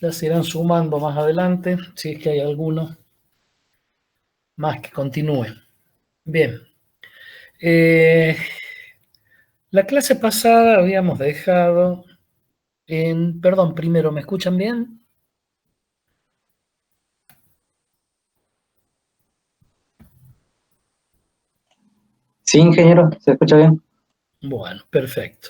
Ya se irán sumando más adelante, si es que hay alguno más que continúe. Bien. Eh, la clase pasada habíamos dejado en... Perdón, primero, ¿me escuchan bien? Sí, ingeniero, se escucha bien. Bueno, perfecto.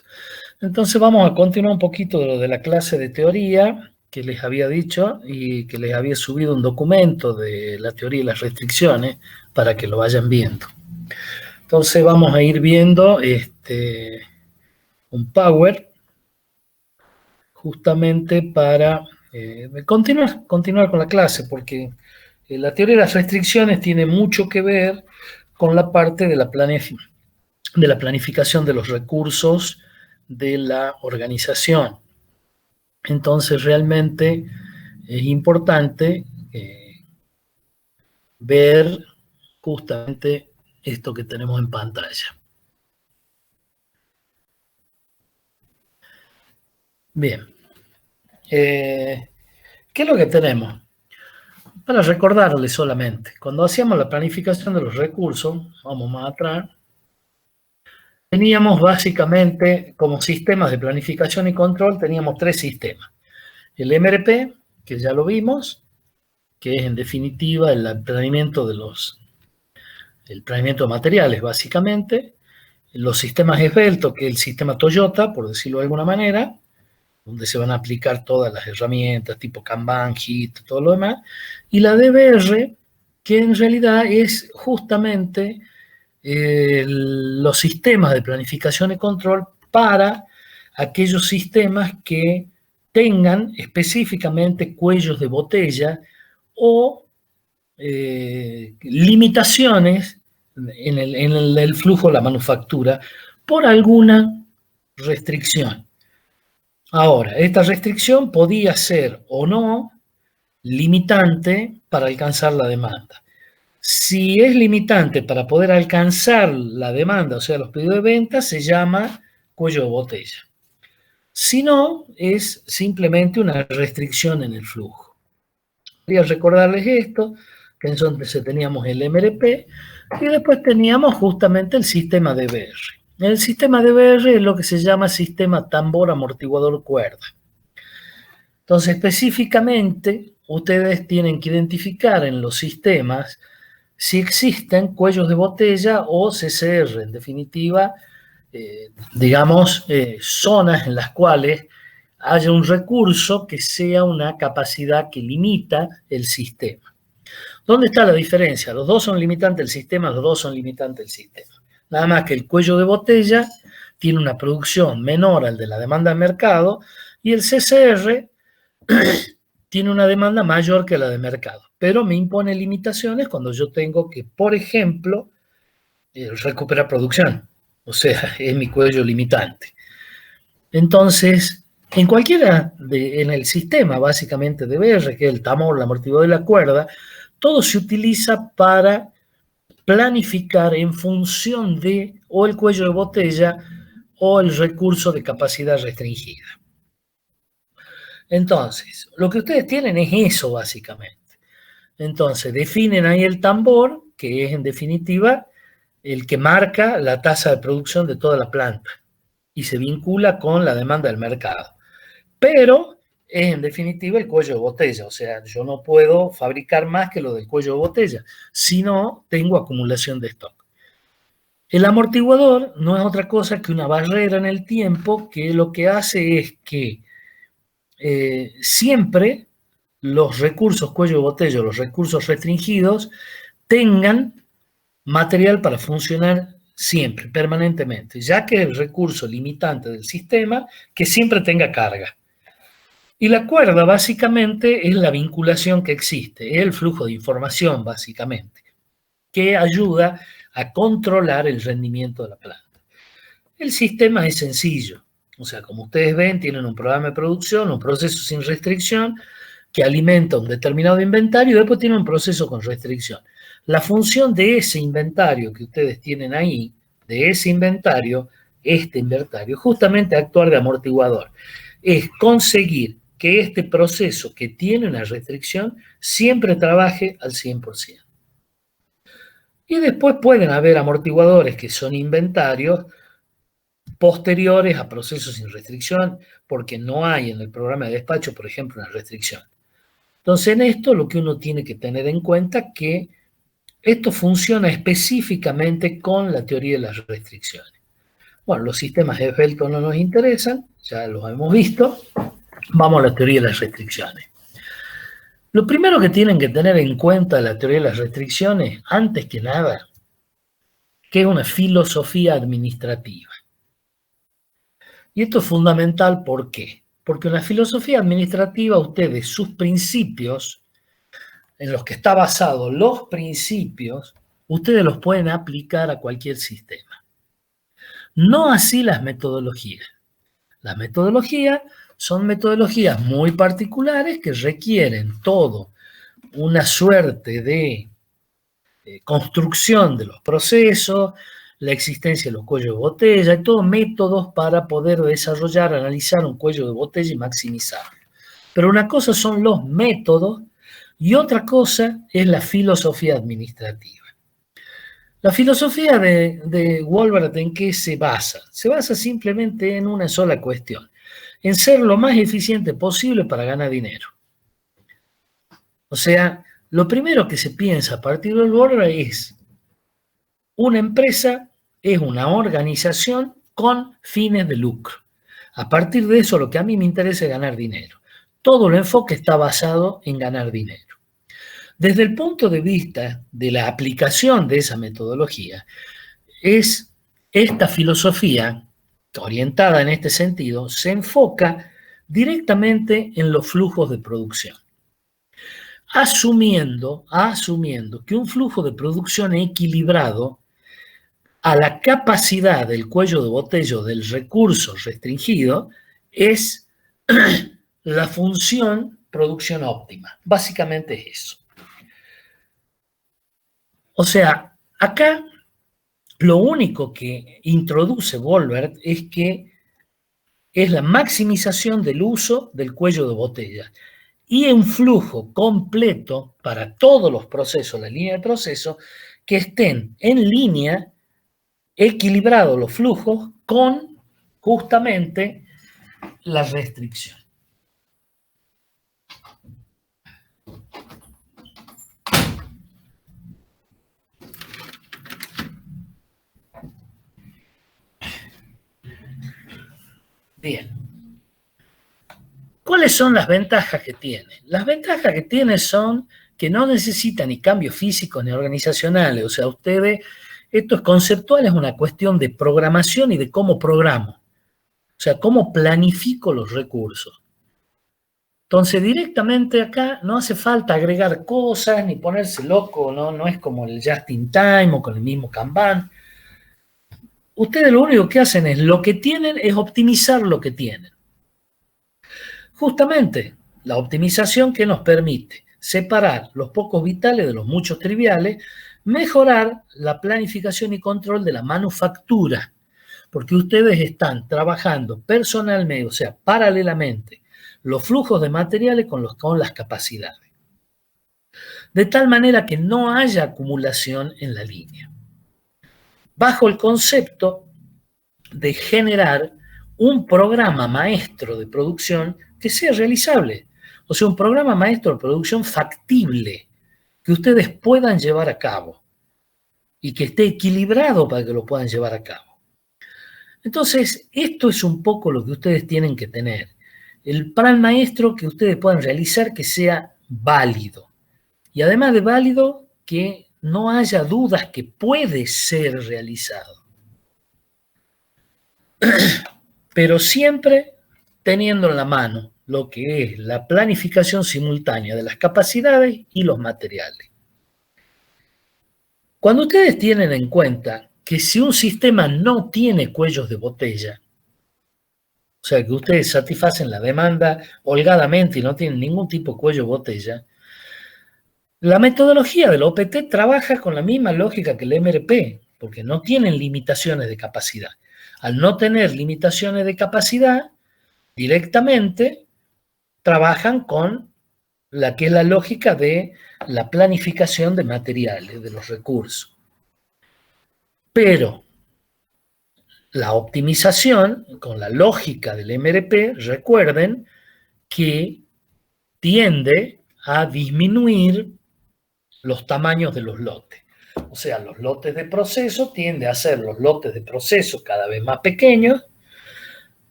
Entonces vamos a continuar un poquito de lo de la clase de teoría que les había dicho y que les había subido un documento de la teoría y las restricciones para que lo vayan viendo. Entonces vamos a ir viendo un Power justamente para continuar con la clase, porque la teoría de las restricciones tiene mucho que ver con la parte de de la planificación de los recursos de la organización. Entonces realmente es importante ver justamente esto que tenemos en pantalla. Bien, ¿qué es lo que tenemos? Para recordarles solamente, cuando hacíamos la planificación de los recursos, vamos más atrás, teníamos básicamente como sistemas de planificación y control, teníamos tres sistemas. El MRP, que ya lo vimos, que es en definitiva el planeamiento de materiales, básicamente. Los sistemas esbeltos, que es el sistema Toyota, por decirlo de alguna manera, donde se van a aplicar todas las herramientas tipo Kanban, HIT, todo lo demás. Y la DBR, que en realidad es justamente los sistemas de planificación y control para aquellos sistemas que tengan específicamente cuellos de botella o limitaciones el flujo de la manufactura por alguna restricción. Ahora, esta restricción podía ser o no limitante para alcanzar la demanda. Si es limitante para poder alcanzar la demanda, o sea, los pedidos de venta, se llama cuello de botella. Si no, es simplemente una restricción en el flujo. Quería recordarles esto, que entonces teníamos el MRP y después teníamos justamente el sistema DBR. El sistema DBR es lo que se llama sistema tambor amortiguador cuerda. Entonces, específicamente, ustedes tienen que identificar en los sistemas si existen cuellos de botella o CCR, en definitiva, zonas en las cuales haya un recurso que sea una capacidad que limita el sistema. ¿Dónde está la diferencia? Los dos son limitantes del sistema, los dos son limitantes del sistema. Nada más que el cuello de botella tiene una producción menor al de la demanda del mercado y el CCR tiene una demanda mayor que la de mercado, pero me impone limitaciones cuando yo tengo que, por ejemplo, recuperar producción. O sea, es mi cuello limitante. Entonces, en el sistema básicamente de BR, que es el tambor, el amortiguador y la cuerda, todo se utiliza para planificar en función de o el cuello de botella o el recurso de capacidad restringida. Entonces, lo que ustedes tienen es eso básicamente. Entonces, definen ahí el tambor, que es en definitiva el que marca la tasa de producción de toda la planta y se vincula con la demanda del mercado. Pero es en definitiva el cuello de botella, o sea, yo no puedo fabricar más que lo del cuello de botella, si no tengo acumulación de stock. El amortiguador no es otra cosa que una barrera en el tiempo que lo que hace es que siempre los recursos cuello de botella, los recursos restringidos, tengan material para funcionar siempre, permanentemente, ya que es el recurso limitante del sistema que siempre tenga carga. Y la cuerda básicamente es la vinculación que existe, es el flujo de información básicamente, que ayuda a controlar el rendimiento de la planta. El sistema es sencillo, o sea, como ustedes ven, tienen un programa de producción, un proceso sin restricción, que alimenta un determinado inventario y después tiene un proceso con restricción. La función de ese inventario que ustedes tienen ahí, de ese inventario, este inventario, justamente actuar de amortiguador, es conseguir que este proceso que tiene una restricción siempre trabaje al 100%. Y después pueden haber amortiguadores que son inventarios posteriores a procesos sin restricción, porque no hay en el programa de despacho, por ejemplo, una restricción. Entonces, en esto lo que uno tiene que tener en cuenta es que esto funciona específicamente con la teoría de las restricciones. Bueno, los sistemas de Felton no nos interesan, ya los hemos visto. Vamos a la teoría de las restricciones. Lo primero que tienen que tener en cuenta de la teoría de las restricciones, antes que nada, que es una filosofía administrativa. Y esto es fundamental, ¿por qué? Porque en la filosofía administrativa ustedes, sus principios, en los que está basado los principios, ustedes los pueden aplicar a cualquier sistema. No así las metodologías. Las metodologías son metodologías muy particulares que requieren todo una suerte de construcción de los procesos, la existencia de los cuellos de botella, y todos métodos para poder desarrollar, analizar un cuello de botella y maximizarlo. Pero una cosa son los métodos y otra cosa es la filosofía administrativa. La filosofía de Wolbert, ¿en qué se basa? Se basa simplemente en una sola cuestión, en ser lo más eficiente posible para ganar dinero. O sea, lo primero que se piensa a partir del Wolbert es una empresa es una organización con fines de lucro. A partir de eso, lo que a mí me interesa es ganar dinero. Todo el enfoque está basado en ganar dinero. Desde el punto de vista de la aplicación de esa metodología, es esta filosofía orientada en este sentido, se enfoca directamente en los flujos de producción. Asumiendo que un flujo de producción equilibrado a la capacidad del cuello de botella del recurso restringido es la función producción óptima. Básicamente es eso. O sea, acá lo único que introduce Wolbert es que es la maximización del uso del cuello de botella y un flujo completo para todos los procesos, la línea de proceso, que estén en línea, equilibrados los flujos con justamente la restricción. Bien. ¿Cuáles son las ventajas que tiene? Las ventajas que tiene son que no necesitan ni cambios físicos ni organizacionales. O sea, ustedes, esto es conceptual, es una cuestión de programación y de cómo programo. O sea, cómo planifico los recursos. Entonces, directamente acá no hace falta agregar cosas ni ponerse loco, no es como el just in time o con el mismo Kanban. Ustedes lo único que hacen es, lo que tienen es optimizar lo que tienen. Justamente, la optimización que nos permite separar los pocos vitales de los muchos triviales, mejorar la planificación y control de la manufactura, porque ustedes están trabajando personalmente, o sea, paralelamente, los flujos de materiales con las capacidades. De tal manera que no haya acumulación en la línea. Bajo el concepto de generar un programa maestro de producción que sea realizable. O sea, un programa maestro de producción factible, que ustedes puedan llevar a cabo y que esté equilibrado para que lo puedan llevar a cabo. Entonces, esto es un poco lo que ustedes tienen que tener. El plan maestro que ustedes puedan realizar que sea válido. Y además de válido, que no haya dudas que puede ser realizado. Pero siempre teniendo en la mano lo que es la planificación simultánea de las capacidades y los materiales. Cuando ustedes tienen en cuenta que si un sistema no tiene cuellos de botella, o sea que ustedes satisfacen la demanda holgadamente y no tienen ningún tipo de cuello de botella, la metodología del OPT trabaja con la misma lógica que el MRP, porque no tienen limitaciones de capacidad. Al no tener limitaciones de capacidad, directamente trabajan con la que es la lógica de la planificación de materiales, de los recursos. Pero la optimización, con la lógica del MRP, recuerden que tiende a disminuir los tamaños de los lotes. O sea, los lotes de proceso tienden a ser los lotes de proceso cada vez más pequeños,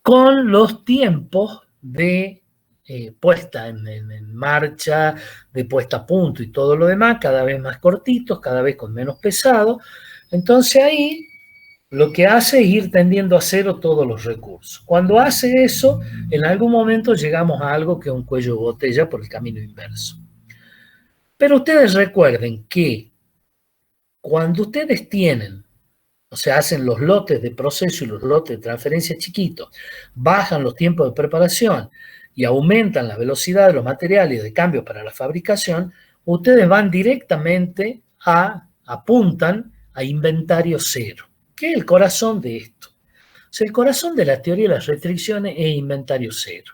con los tiempos de puesta en marcha, de puesta a punto y todo lo demás, cada vez más cortitos, cada vez con menos pesado. Entonces ahí lo que hace es ir tendiendo a cero todos los recursos. Cuando hace eso, en algún momento llegamos a algo que es un cuello de botella por el camino inverso. Pero ustedes recuerden que cuando ustedes tienen, o sea, hacen los lotes de proceso y los lotes de transferencia chiquitos, bajan los tiempos de preparación y aumentan la velocidad de los materiales de cambio para la fabricación, ustedes van directamente apuntan a inventario cero, que es el corazón de esto. O sea, el corazón de la teoría de las restricciones es inventario cero.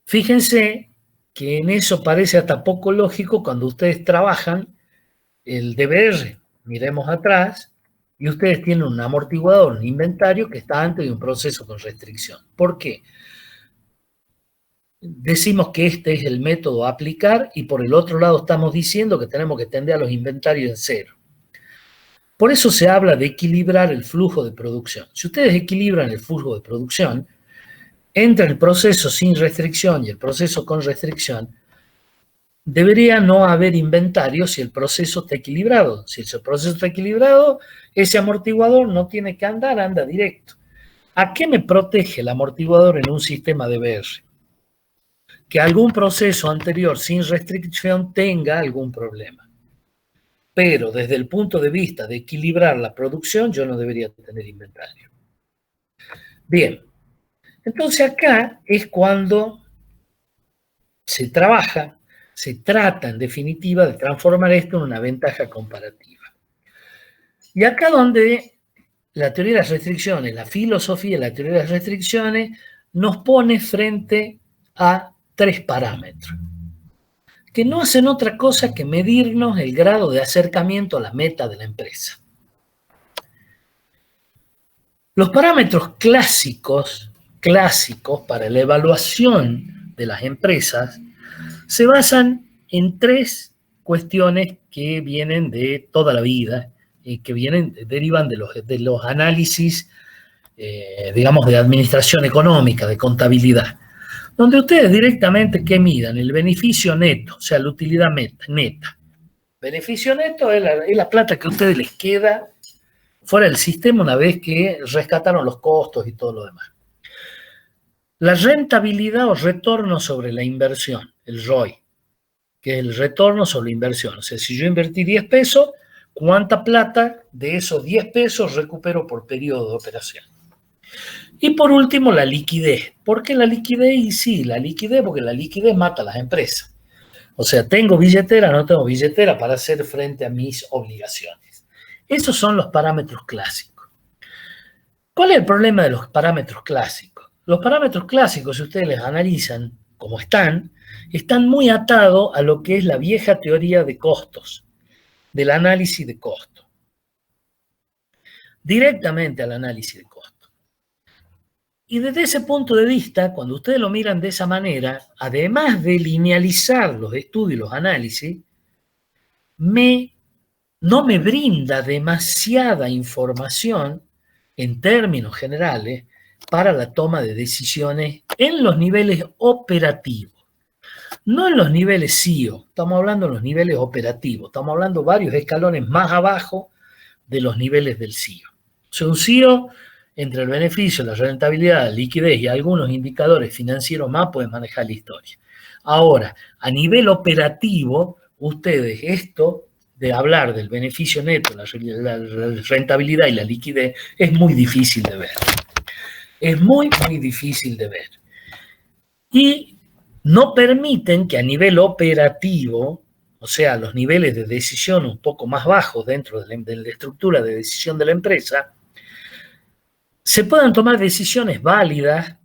Fíjense que en eso parece hasta poco lógico cuando ustedes trabajan el DBR. Miremos atrás y ustedes tienen un amortiguador, un inventario que está antes de un proceso con restricción. ¿Por qué? Decimos que este es el método a aplicar y por el otro lado estamos diciendo que tenemos que tender a los inventarios en cero. Por eso se habla de equilibrar el flujo de producción. Si ustedes equilibran el flujo de producción, entre el proceso sin restricción y el proceso con restricción, debería no haber inventario si el proceso está equilibrado. Si el proceso está equilibrado, ese amortiguador no tiene que andar, anda directo. ¿A qué me protege el amortiguador en un sistema de BR? Que algún proceso anterior sin restricción tenga algún problema. Pero desde el punto de vista de equilibrar la producción, yo no debería tener inventario. Bien, entonces acá es cuando se trabaja, se trata en definitiva de transformar esto en una ventaja comparativa. Y acá donde la teoría de las restricciones, la filosofía de la teoría de las restricciones nos pone frente a tres parámetros, que no hacen otra cosa que medirnos el grado de acercamiento a la meta de la empresa. Los parámetros clásicos para la evaluación de las empresas se basan en tres cuestiones que vienen de toda la vida y que derivan de los análisis, digamos, de administración económica, de contabilidad, donde ustedes directamente, ¿qué midan? El beneficio neto, o sea, la utilidad neta. Beneficio neto es la plata que a ustedes les queda fuera del sistema una vez que rescataron los costos y todo lo demás. La rentabilidad o retorno sobre la inversión, el ROI, que es el retorno sobre la inversión. O sea, si yo invertí 10 pesos, ¿cuánta plata de esos 10 pesos recupero por periodo de operación? Y por último, la liquidez. ¿Por qué la liquidez? Y sí, la liquidez, porque la liquidez mata a las empresas. O sea, tengo billetera, no tengo billetera para hacer frente a mis obligaciones. Esos son los parámetros clásicos. ¿Cuál es el problema de los parámetros clásicos? Los parámetros clásicos, si ustedes les analizan como están muy atados a lo que es la vieja teoría de costos, del análisis de costos. Directamente al análisis de costos. Y desde ese punto de vista, cuando ustedes lo miran de esa manera, además de linealizar los estudios y los análisis, no me brinda demasiada información en términos generales para la toma de decisiones en los niveles operativos. No en los niveles CEO, estamos hablando de los niveles operativos, estamos hablando de varios escalones más abajo de los niveles del CEO. O sea, un CEO, entre el beneficio, la rentabilidad, la liquidez y algunos indicadores financieros más, pueden manejar la historia. Ahora, a nivel operativo, ustedes esto de hablar del beneficio neto, la rentabilidad y la liquidez, es muy difícil de ver. Es muy, muy difícil de ver. Y no permiten que a nivel operativo, o sea, los niveles de decisión un poco más bajos dentro de la estructura de decisión de la empresa, se puedan tomar decisiones válidas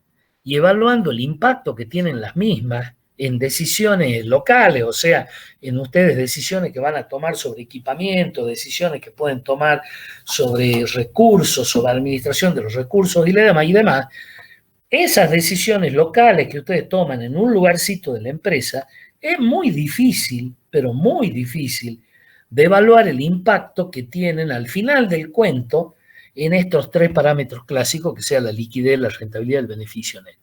y evaluando el impacto que tienen las mismas en decisiones locales, o sea, en ustedes decisiones que van a tomar sobre equipamiento, decisiones que pueden tomar sobre recursos, sobre administración de los recursos y demás, esas decisiones locales que ustedes toman en un lugarcito de la empresa, es muy difícil, pero muy difícil, de evaluar el impacto que tienen al final del cuento en estos tres parámetros clásicos, que sea la liquidez, la rentabilidad y el beneficio neto.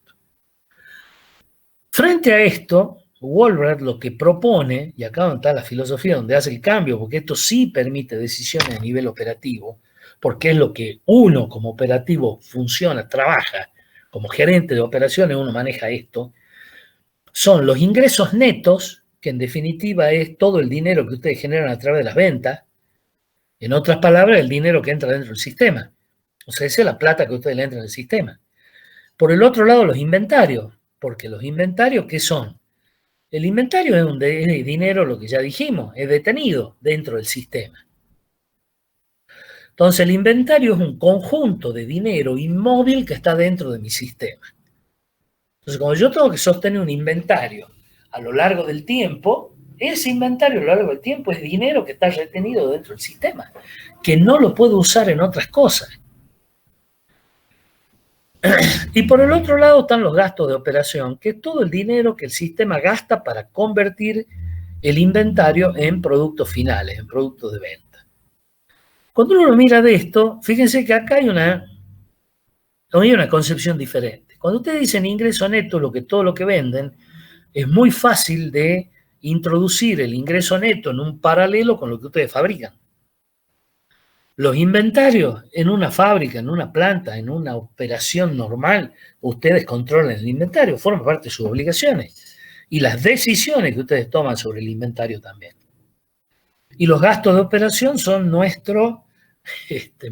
Frente a esto, Wohlrath lo que propone, y acá donde está la filosofía, donde hace el cambio, porque esto sí permite decisiones a nivel operativo, porque es lo que uno como operativo funciona, trabaja, como gerente de operaciones uno maneja esto, son los ingresos netos, que en definitiva es todo el dinero que ustedes generan a través de las ventas, en otras palabras, el dinero que entra dentro del sistema. O sea, esa es la plata que ustedes le entran al sistema. Por el otro lado, los inventarios, porque los inventarios, ¿qué son? El inventario es un dinero, lo que ya dijimos, es detenido dentro del sistema. Entonces, el inventario es un conjunto de dinero inmóvil que está dentro de mi sistema. Entonces, cuando yo tengo que sostener un inventario a lo largo del tiempo, ese inventario a lo largo del tiempo es dinero que está retenido dentro del sistema, que no lo puedo usar en otras cosas. Y por el otro lado están los gastos de operación, que es todo el dinero que el sistema gasta para convertir el inventario en productos finales, en productos de venta. Cuando uno mira de esto, fíjense que acá hay una concepción diferente. Cuando ustedes dicen ingreso neto, todo lo que venden, es muy fácil de introducir el ingreso neto en un paralelo con lo que ustedes fabrican. Los inventarios en una fábrica, en una planta, en una operación normal, ustedes controlan el inventario, forma parte de sus obligaciones. Y las decisiones que ustedes toman sobre el inventario también. Y los gastos de operación son nuestro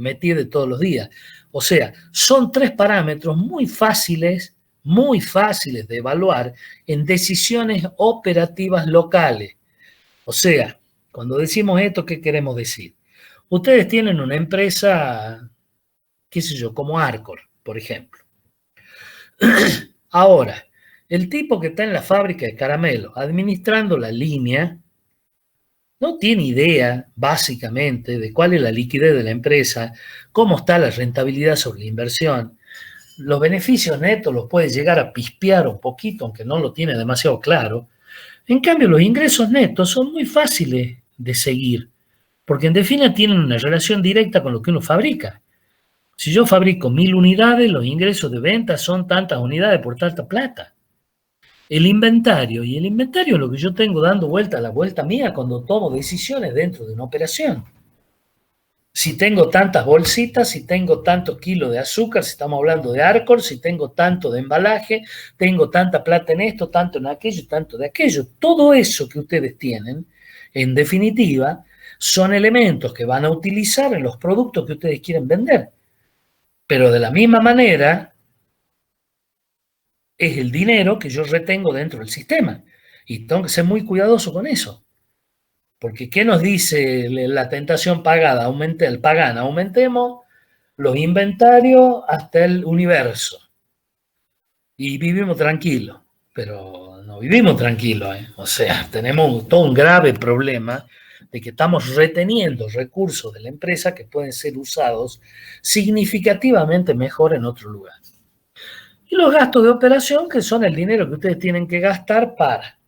métier de todos los días. O sea, son tres parámetros muy fáciles de evaluar en decisiones operativas locales. O sea, cuando decimos esto, ¿qué queremos decir? Ustedes tienen una empresa, qué sé yo, como Arcor, por ejemplo. Ahora, el tipo que está en la fábrica de caramelos administrando la línea no tiene idea, básicamente, de cuál es la liquidez de la empresa, cómo está la rentabilidad sobre la inversión. Los beneficios netos los puede llegar a pispear un poquito, aunque no lo tiene demasiado claro. En cambio, los ingresos netos son muy fáciles de seguir, porque en definitiva tienen una relación directa con lo que uno fabrica. Si yo fabrico 1000 unidades, los ingresos de venta son tantas unidades por tanta plata. El inventario es lo que yo tengo dando vuelta a la vuelta mía cuando tomo decisiones dentro de una operación. Si tengo tantas bolsitas, si tengo tantos kilos de azúcar, si estamos hablando de Arcor, si tengo tanto de embalaje, tengo tanta plata en esto, tanto en aquello, tanto de aquello. Todo eso que ustedes tienen, en definitiva, son elementos que van a utilizar en los productos que ustedes quieren vender. Pero de la misma manera, es el dinero que yo retengo dentro del sistema. Y tengo que ser muy cuidadoso con eso. Porque ¿qué nos dice la tentación pagada? Aumentemos los inventarios hasta el universo. Y vivimos tranquilos. Pero no vivimos tranquilos, ¿eh? O sea, tenemos todo un grave problema de que estamos reteniendo recursos de la empresa que pueden ser usados significativamente mejor en otro lugar. Y los gastos de operación, que son el dinero que ustedes tienen que gastar para.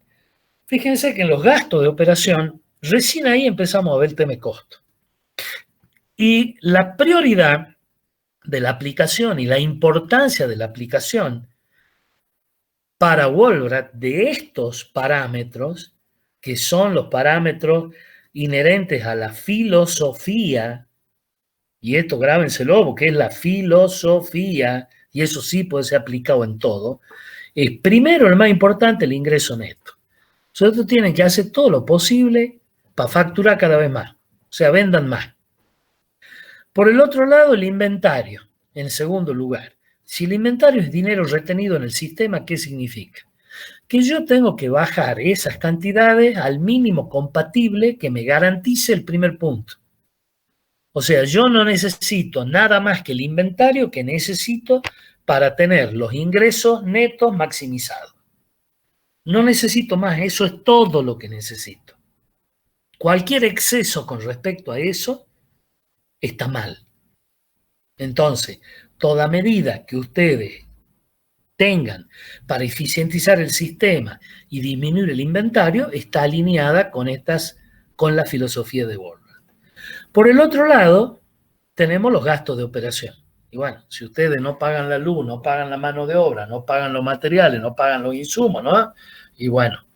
Fíjense que en los gastos de operación, recién ahí empezamos a ver el tema de costo. Y la prioridad de la aplicación y la importancia de la aplicación para Wohlrath de estos parámetros, que son los parámetros inherentes a la filosofía, y esto grábenselo porque es la filosofía, y eso sí puede ser aplicado en todo, es primero, el más importante, el ingreso neto. Ustedes tienen que hacer todo lo posible para facturar cada vez más, o sea, vendan más. Por el otro lado, el inventario, en segundo lugar. Si el inventario es dinero retenido en el sistema, ¿qué significa? Que yo tengo que bajar esas cantidades al mínimo compatible que me garantice el primer punto. O sea, yo no necesito nada más que el inventario que necesito para tener los ingresos netos maximizados. No necesito más, eso es todo lo que necesito. Cualquier exceso con respecto a eso está mal. Entonces, toda medida que ustedes tengan para eficientizar el sistema y disminuir el inventario está alineada con la filosofía de Wohlrab. Por el otro lado, tenemos los gastos de operación. Y bueno, si ustedes no pagan la luz, no pagan la mano de obra, no pagan los materiales, no pagan los insumos, ¿no? Y bueno,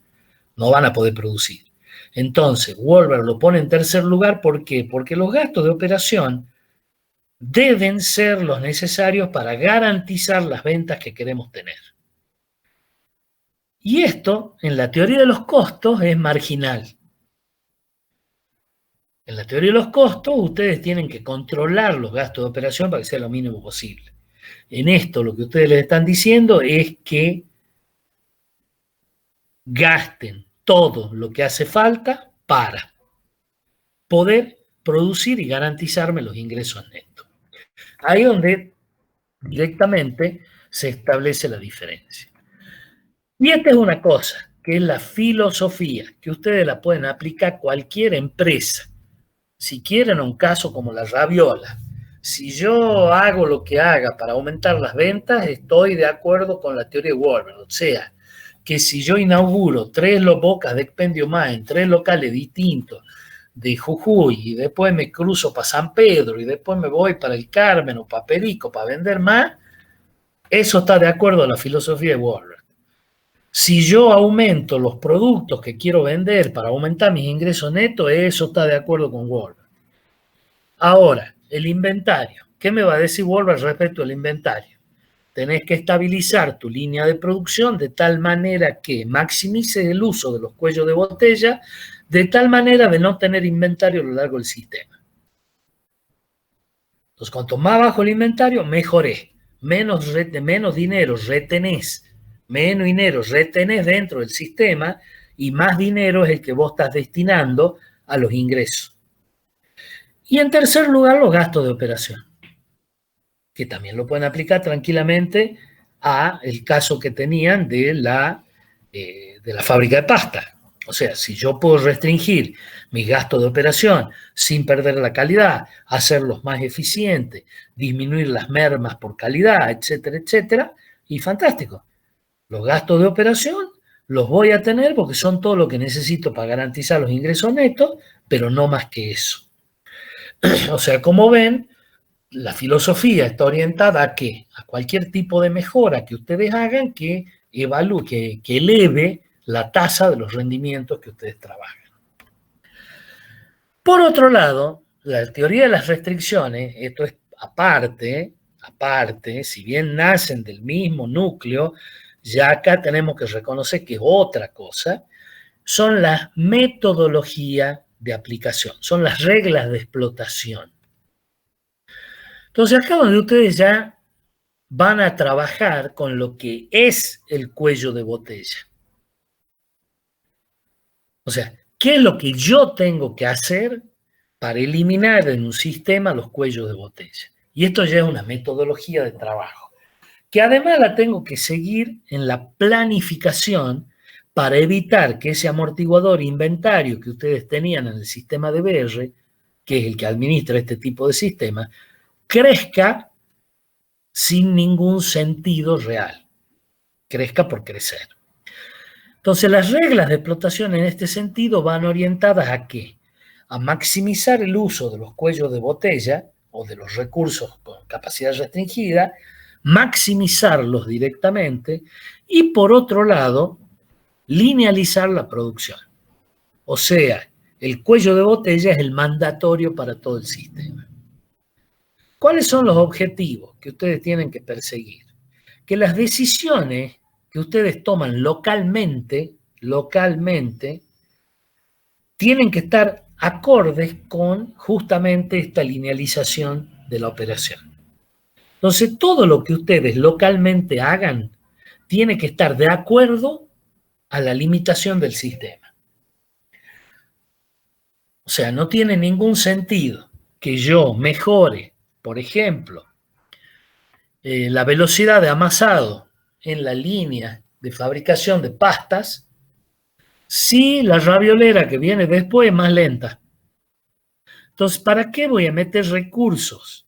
no van a poder producir. Entonces, Wohlrab lo pone en tercer lugar, ¿por qué? Porque los gastos de operación deben ser los necesarios para garantizar las ventas que queremos tener. Y esto, en la teoría de los costos, es marginal. En la teoría de los costos, ustedes tienen que controlar los gastos de operación para que sea lo mínimo posible. En esto, lo que ustedes les están diciendo es que gasten todo lo que hace falta para poder producir y garantizarme los ingresos netos. Ahí es donde directamente se establece la diferencia. Y esta es una cosa, que es la filosofía, que ustedes la pueden aplicar a cualquier empresa. Si quieren un caso como la Raviola, si yo hago lo que haga para aumentar las ventas, estoy de acuerdo con la teoría de Wohlrab. O sea, que si yo inauguro 3 bocas de expendio más en 3 locales distintos de Jujuy y después me cruzo para San Pedro y después me voy para el Carmen o para Perico para vender más, eso está de acuerdo a la filosofía de Wohlrab. Si yo aumento los productos que quiero vender para aumentar mis ingresos netos, eso está de acuerdo con Wohlrab. Ahora, el inventario. ¿Qué me va a decir Wohlrab respecto al inventario? Tenés que estabilizar tu línea de producción de tal manera que maximices el uso de los cuellos de botella, de tal manera de no tener inventario a lo largo del sistema. Entonces, cuanto más bajo el inventario, mejoré. Menos dinero retenés. Menos dinero retenés dentro del sistema y más dinero es el que vos estás destinando a los ingresos. Y en tercer lugar, los gastos de operación, que también lo pueden aplicar tranquilamente a el caso que tenían de la fábrica de pasta. O sea, si yo puedo restringir mis gastos de operación sin perder la calidad, hacerlos más eficientes, disminuir las mermas por calidad, etcétera, etcétera, y fantástico. Los gastos de operación los voy a tener porque son todo lo que necesito para garantizar los ingresos netos, pero no más que eso. O sea, como ven, la filosofía está orientada a ¿qué? A cualquier tipo de mejora que ustedes hagan que evalúe, que eleve la tasa de los rendimientos que ustedes trabajan. Por otro lado, la teoría de las restricciones, esto es aparte, si bien nacen del mismo núcleo, ya acá tenemos que reconocer que es otra cosa, son las metodologías de aplicación, son las reglas de explotación. Entonces acá donde ustedes ya van a trabajar con lo que es el cuello de botella. O sea, ¿qué es lo que yo tengo que hacer para eliminar en un sistema los cuellos de botella? Y esto ya es una metodología de trabajo, que además la tengo que seguir en la planificación para evitar que ese amortiguador inventario que ustedes tenían en el sistema de BR, que es el que administra este tipo de sistema, crezca sin ningún sentido real, crezca por crecer. Entonces, las reglas de explotación en este sentido van orientadas ¿a qué? A maximizar el uso de los cuellos de botella o de los recursos con capacidad restringida, maximizarlos directamente y, por otro lado, linealizar la producción. O sea, el cuello de botella es el mandatorio para todo el sistema. ¿Cuáles son los objetivos que ustedes tienen que perseguir? Que las decisiones que ustedes toman localmente, tienen que estar acordes con justamente esta linealización de la operación. Entonces, todo lo que ustedes localmente hagan tiene que estar de acuerdo a la limitación del sistema. O sea, no tiene ningún sentido que yo mejore, por ejemplo, la velocidad de amasado en la línea de fabricación de pastas si la raviolera que viene después es más lenta. Entonces, ¿para qué voy a meter recursos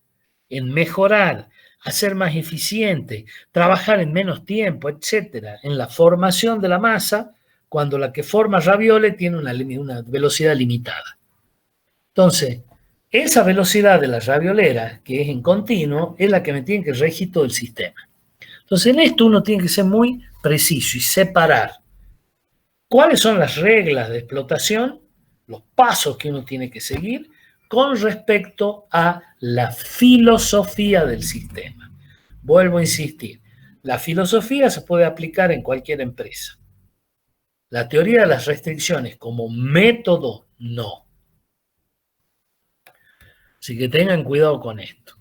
en mejorar, hacer más eficiente, trabajar en menos tiempo, etcétera, en la formación de la masa, cuando la que forma ravioles tiene una velocidad limitada? Entonces, esa velocidad de la raviolera, que es en continuo, es la que me tiene que regir todo el sistema. Entonces, en esto uno tiene que ser muy preciso y separar cuáles son las reglas de explotación, los pasos que uno tiene que seguir con respecto a la filosofía del sistema. Vuelvo a insistir, la filosofía se puede aplicar en cualquier empresa. La teoría de las restricciones como método, no. Así que tengan cuidado con esto.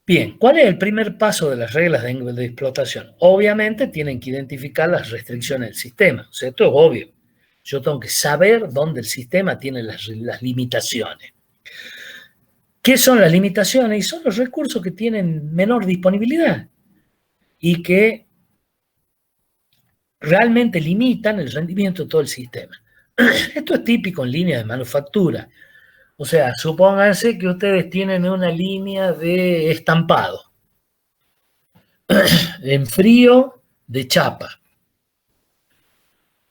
Bien, ¿cuál es el primer paso de las reglas de explotación? Obviamente tienen que identificar las restricciones del sistema. O sea, esto es obvio. Yo tengo que saber dónde el sistema tiene las limitaciones. ¿Qué son las limitaciones? Y son los recursos que tienen menor disponibilidad y que realmente limitan el rendimiento de todo el sistema. Esto es típico en líneas de manufactura. O sea, supónganse que ustedes tienen una línea de estampado en frío de chapa,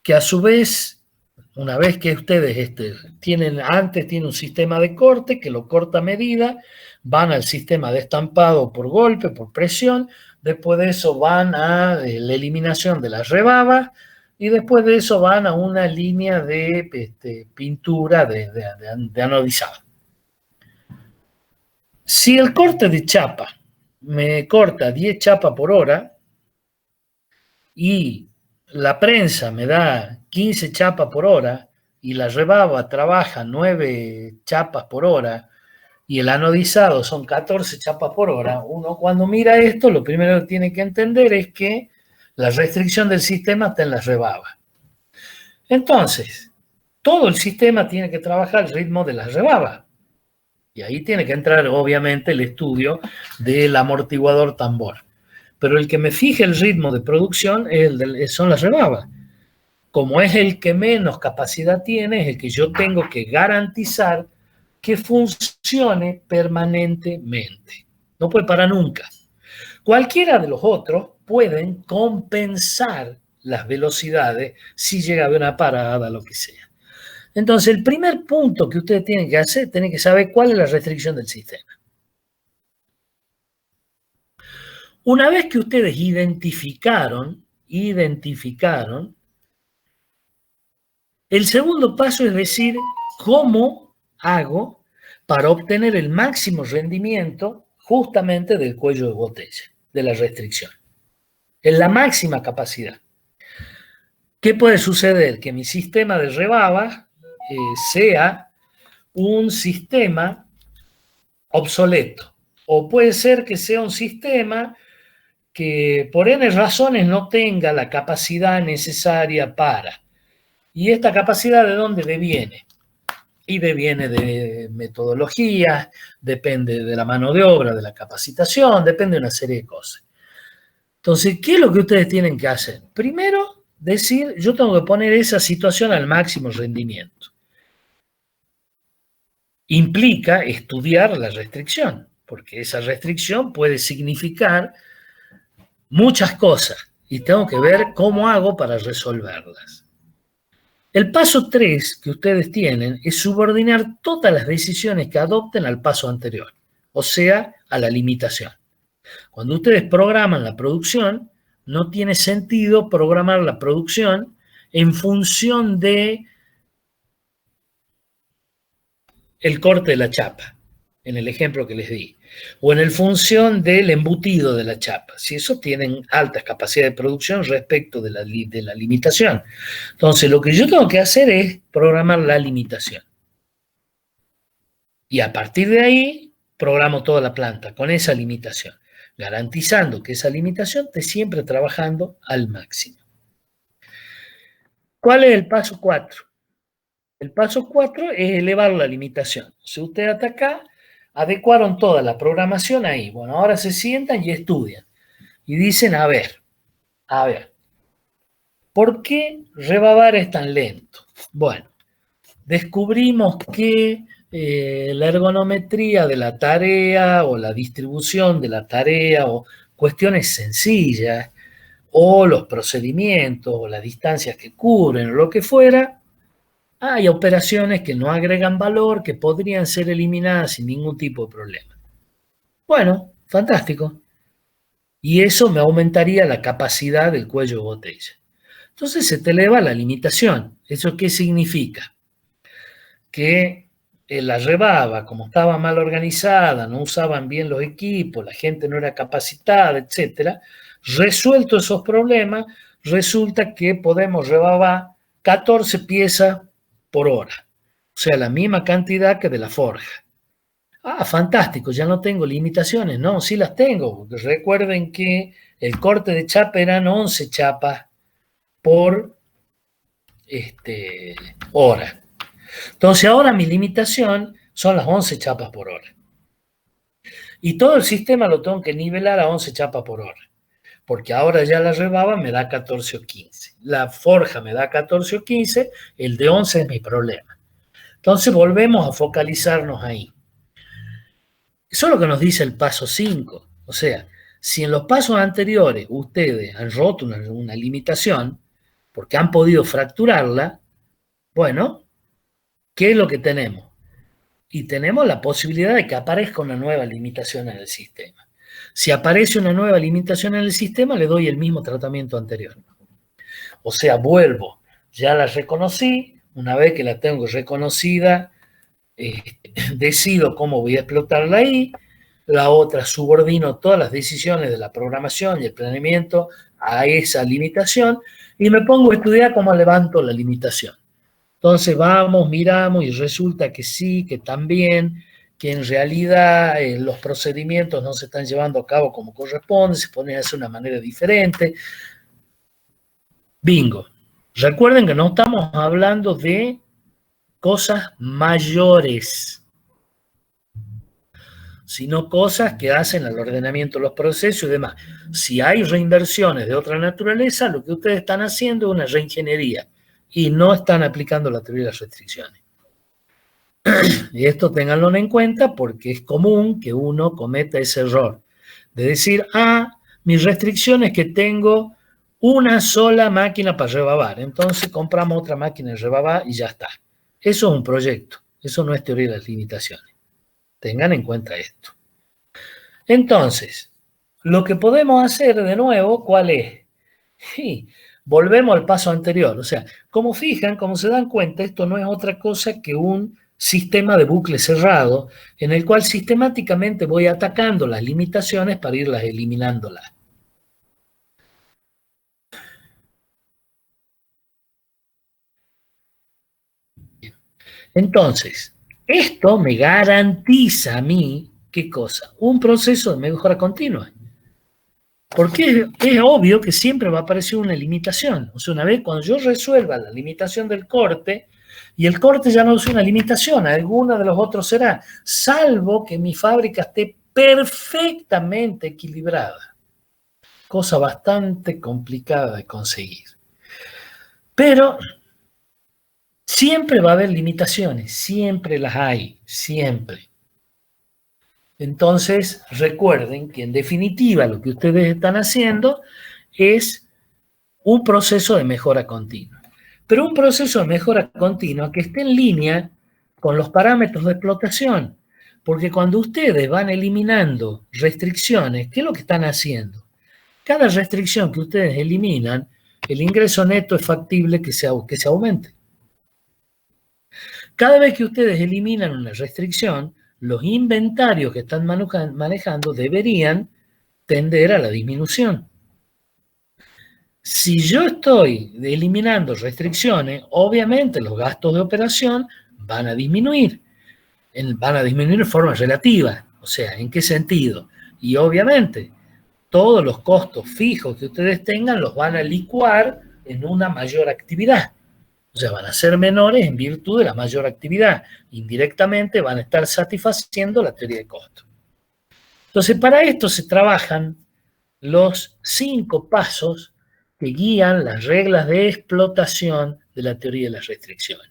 que a su vez, una vez que ustedes tienen un sistema de corte que lo corta a medida, van al sistema de estampado por golpe, por presión, después de eso van a la eliminación de las rebabas y después de eso van a una línea de pintura de anodizado. Si el corte de chapa me corta 10 chapas por hora y la prensa me da 15 chapas por hora y la rebaba trabaja 9 chapas por hora y el anodizado son 14 chapas por hora, uno cuando mira esto lo primero que tiene que entender es que la restricción del sistema está en la rebaba. Entonces, todo el sistema tiene que trabajar al ritmo de la rebaba. Y ahí tiene que entrar, obviamente, el estudio del amortiguador tambor. Pero el que me fije el ritmo de producción son las rebabas. Como es el que menos capacidad tiene, es el que yo tengo que garantizar que funcione permanentemente. No puede parar nunca. Cualquiera de los otros pueden compensar las velocidades si llega a haber una parada, lo que sea. Entonces, el primer punto que ustedes tienen que hacer, tienen que saber cuál es la restricción del sistema. Una vez que ustedes identificaron, el segundo paso es decir, ¿cómo hago para obtener el máximo rendimiento justamente del cuello de botella, de la restricción? En la máxima capacidad. ¿Qué puede suceder? Que mi sistema de rebaba sea un sistema obsoleto. O puede ser que sea un sistema que por N razones no tenga la capacidad necesaria para. ¿Y esta capacidad de dónde deviene? Y deviene de metodología, depende de la mano de obra, de la capacitación, depende de una serie de cosas. Entonces, ¿qué es lo que ustedes tienen que hacer? Primero, decir, yo tengo que poner esa situación al máximo rendimiento. Implica estudiar la restricción, porque esa restricción puede significar muchas cosas y tengo que ver cómo hago para resolverlas. El paso 3 que ustedes tienen es subordinar todas las decisiones que adopten al paso anterior, o sea, a la limitación. Cuando ustedes programan la producción, no tiene sentido programar la producción en función de el corte de la chapa, en el ejemplo que les di, o en función del embutido de la chapa, si eso tienen altas capacidades de producción respecto de la limitación. Entonces, lo que yo tengo que hacer es programar la limitación. Y a partir de ahí, programo toda la planta con esa limitación, garantizando que esa limitación esté siempre trabajando al máximo. ¿Cuál es el paso 4? El paso 4 es elevar la limitación. Si usted ataca, adecuaron toda la programación ahí. Bueno, ahora se sientan y estudian. Y dicen, a ver, ¿por qué rebabar es tan lento? Bueno, descubrimos que la ergonometría de la tarea o la distribución de la tarea o cuestiones sencillas o los procedimientos o las distancias que cubren o lo que fuera, hay operaciones que no agregan valor, que podrían ser eliminadas sin ningún tipo de problema. Bueno, fantástico. Y eso me aumentaría la capacidad del cuello de botella. Entonces se te eleva la limitación. ¿Eso qué significa? Que la rebaba, como estaba mal organizada, no usaban bien los equipos, la gente no era capacitada, etcétera, resuelto esos problemas, resulta que podemos rebabar 14 piezas por hora, o sea, la misma cantidad que de la forja. Ah, fantástico, ya no tengo limitaciones. No, sí las tengo, porque recuerden que el corte de chapa eran 11 chapas por hora. Entonces ahora mi limitación son las 11 chapas por hora. Y todo el sistema lo tengo que nivelar a 11 chapas por hora. Porque ahora ya la rebaba me da 14 o 15. La forja me da 14 o 15, el de 11 es mi problema. Entonces volvemos a focalizarnos ahí. Eso es lo que nos dice el paso 5. O sea, si en los pasos anteriores ustedes han roto una limitación, porque han podido fracturarla, bueno, ¿qué es lo que tenemos? Y tenemos la posibilidad de que aparezca una nueva limitación en el sistema. Si aparece una nueva limitación en el sistema, le doy el mismo tratamiento anterior. O sea, vuelvo, ya la reconocí, una vez que la tengo reconocida, decido cómo voy a explotarla ahí, la otra subordino todas las decisiones de la programación y el planeamiento a esa limitación y me pongo a estudiar cómo levanto la limitación. Entonces vamos, miramos y resulta que sí, que también, que en realidad los procedimientos no se están llevando a cabo como corresponde, se ponen a hacer de una manera diferente. Bingo. Recuerden que no estamos hablando de cosas mayores, sino cosas que hacen al ordenamiento de los procesos y demás. Si hay reinversiones de otra naturaleza, lo que ustedes están haciendo es una reingeniería y no están aplicando la teoría de las restricciones. Y esto ténganlo en cuenta porque es común que uno cometa ese error de decir, mis restricción es que tengo una sola máquina para rebabar, entonces compramos otra máquina de rebabar y ya está. Eso es un proyecto, eso no es teoría de las limitaciones. Tengan en cuenta esto. Entonces, lo que podemos hacer de nuevo, ¿cuál es? Sí, volvemos al paso anterior. O sea, como fijan, como se dan cuenta, esto no es otra cosa que un sistema de bucle cerrado en el cual sistemáticamente voy atacando las limitaciones para irlas eliminándolas. Entonces, esto me garantiza a mí, ¿qué cosa? Un proceso de mejora continua. Porque es obvio que siempre va a aparecer una limitación. O sea, una vez cuando yo resuelva la limitación del corte, y el corte ya no es una limitación, alguna de los otros será, salvo que mi fábrica esté perfectamente equilibrada. Cosa bastante complicada de conseguir. Pero siempre va a haber limitaciones, siempre las hay, siempre. Entonces, recuerden que en definitiva lo que ustedes están haciendo es un proceso de mejora continua. Pero un proceso de mejora continua que esté en línea con los parámetros de explotación. Porque cuando ustedes van eliminando restricciones, ¿qué es lo que están haciendo? Cada restricción que ustedes eliminan, el ingreso neto es factible que se aumente. Cada vez que ustedes eliminan una restricción, los inventarios que están manejando deberían tender a la disminución. Si yo estoy eliminando restricciones, obviamente los gastos de operación van a disminuir de forma relativa. O sea, ¿en qué sentido? Y obviamente todos los costos fijos que ustedes tengan los van a licuar en una mayor actividad. O sea, van a ser menores en virtud de la mayor actividad. Indirectamente van a estar satisfaciendo la teoría de costo. Entonces, para esto se trabajan los 5 pasos que guían las reglas de explotación de la teoría de las restricciones.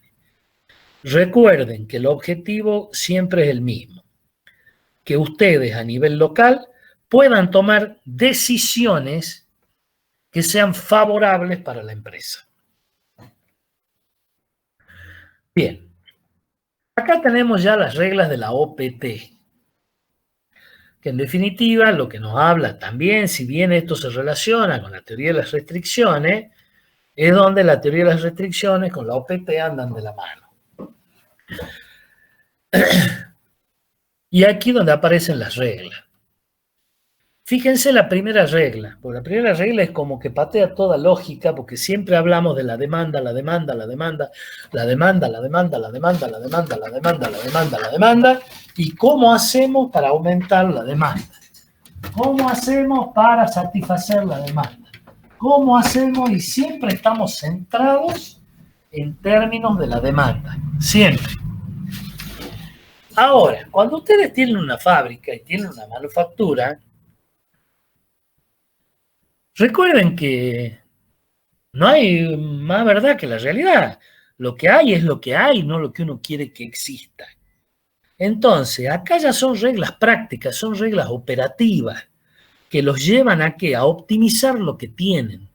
Recuerden que el objetivo siempre es el mismo, que ustedes a nivel local puedan tomar decisiones que sean favorables para la empresa. Bien, acá tenemos ya las reglas de la OPT, que en definitiva lo que nos habla también, si bien esto se relaciona con la teoría de las restricciones, es donde la teoría de las restricciones con la OPT andan de la mano. Y aquí donde aparecen las reglas. Fíjense la primera regla, porque la primera regla es como que patea toda lógica, porque siempre hablamos de la demanda, la demanda, la demanda, la demanda, la demanda, la demanda, la demanda, la demanda, la demanda, la demanda, y cómo hacemos para aumentar la demanda. ¿Cómo hacemos para satisfacer la demanda? ¿Cómo hacemos? Y siempre estamos centrados en términos de la demanda, siempre. Ahora, cuando ustedes tienen una fábrica y tienen una manufactura, recuerden que no hay más verdad que la realidad. Lo que hay es lo que hay, no lo que uno quiere que exista. Entonces, acá ya son reglas prácticas, son reglas operativas que los llevan a ¿qué? A optimizar lo que tienen.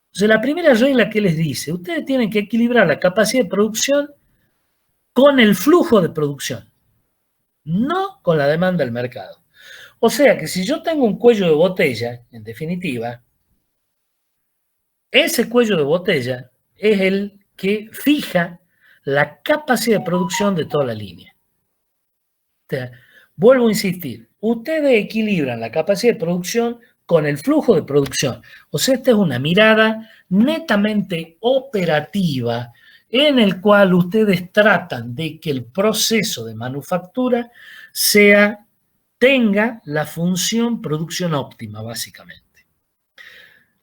Entonces, la primera regla que les dice, ustedes tienen que equilibrar la capacidad de producción con el flujo de producción, no con la demanda del mercado. O sea que si yo tengo un cuello de botella, en definitiva, ese cuello de botella es el que fija la capacidad de producción de toda la línea. O sea, vuelvo a insistir, ustedes equilibran la capacidad de producción con el flujo de producción. O sea, esta es una mirada netamente operativa en el cual ustedes tratan de que el proceso de manufactura tenga la función producción óptima, básicamente.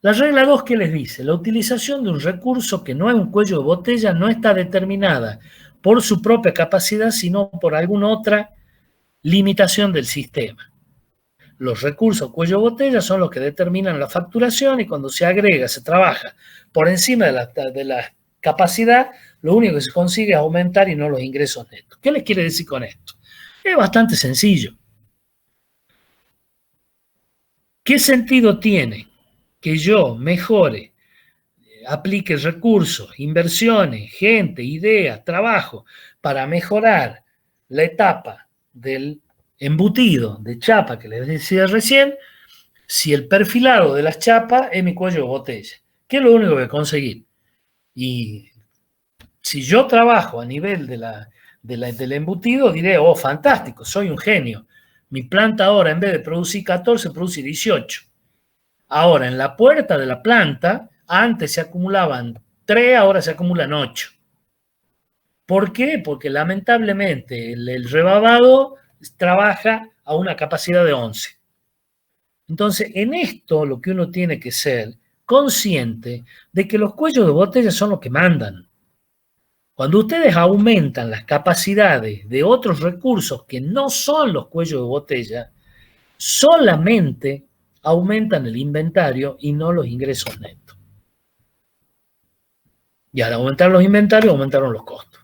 La regla 2, ¿qué les dice? La utilización de un recurso que no es un cuello de botella no está determinada por su propia capacidad, sino por alguna otra limitación del sistema. Los recursos cuello de botella son los que determinan la facturación y cuando se agrega, se trabaja por encima de la capacidad, lo único que se consigue es aumentar y no los ingresos netos. ¿Qué les quiere decir con esto? Es bastante sencillo. ¿Qué sentido tiene que yo mejore, aplique recursos, inversiones, gente, ideas, trabajo para mejorar la etapa del embutido de chapa que les decía recién, si el perfilado de las chapas es mi cuello de botella? ¿Qué es lo único que conseguir? Y si yo trabajo a nivel del embutido, diré, oh, fantástico, soy un genio. Mi planta ahora, en vez de producir 14, produce 18. Ahora, en la puerta de la planta, antes se acumulaban 3, ahora se acumulan 8. ¿Por qué? Porque lamentablemente el rebabado trabaja a una capacidad de 11. Entonces, en esto lo que uno tiene que ser consciente de que los cuellos de botella son los que mandan. Cuando ustedes aumentan las capacidades de otros recursos que no son los cuellos de botella, solamente aumentan el inventario y no los ingresos netos. Y al aumentar los inventarios, aumentaron los costos.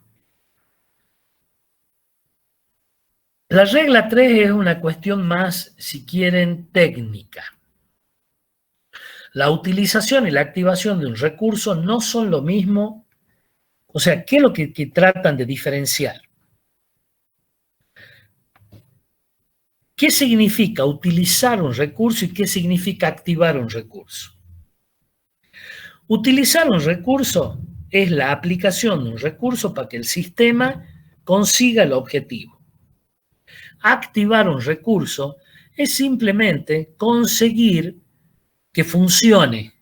La regla 3 es una cuestión más, si quieren, técnica. La utilización y la activación de un recurso no son lo mismo. O sea, ¿qué es lo que tratan de diferenciar? ¿Qué significa utilizar un recurso y qué significa activar un recurso? Utilizar un recurso es la aplicación de un recurso para que el sistema consiga el objetivo. Activar un recurso es simplemente conseguir que funcione.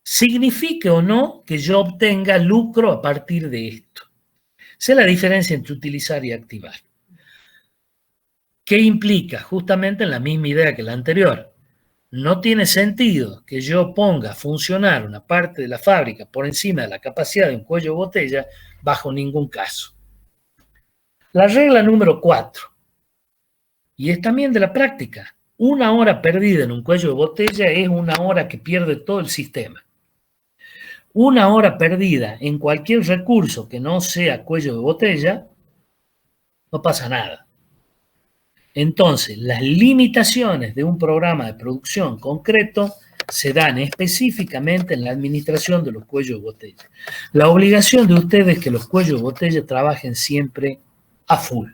Signifique o no que yo obtenga lucro a partir de esto. Esa es la diferencia entre utilizar y activar. ¿Qué implica? Justamente la misma idea que la anterior. No tiene sentido que yo ponga a funcionar una parte de la fábrica por encima de la capacidad de un cuello de botella bajo ningún caso. La regla número 4, y es también de la práctica, una hora perdida en un cuello de botella es una hora que pierde todo el sistema. Una hora perdida en cualquier recurso que no sea cuello de botella, no pasa nada. Entonces, las limitaciones de un programa de producción concreto se dan específicamente en la administración de los cuellos de botella. La obligación de ustedes es que los cuellos de botella trabajen siempre a full.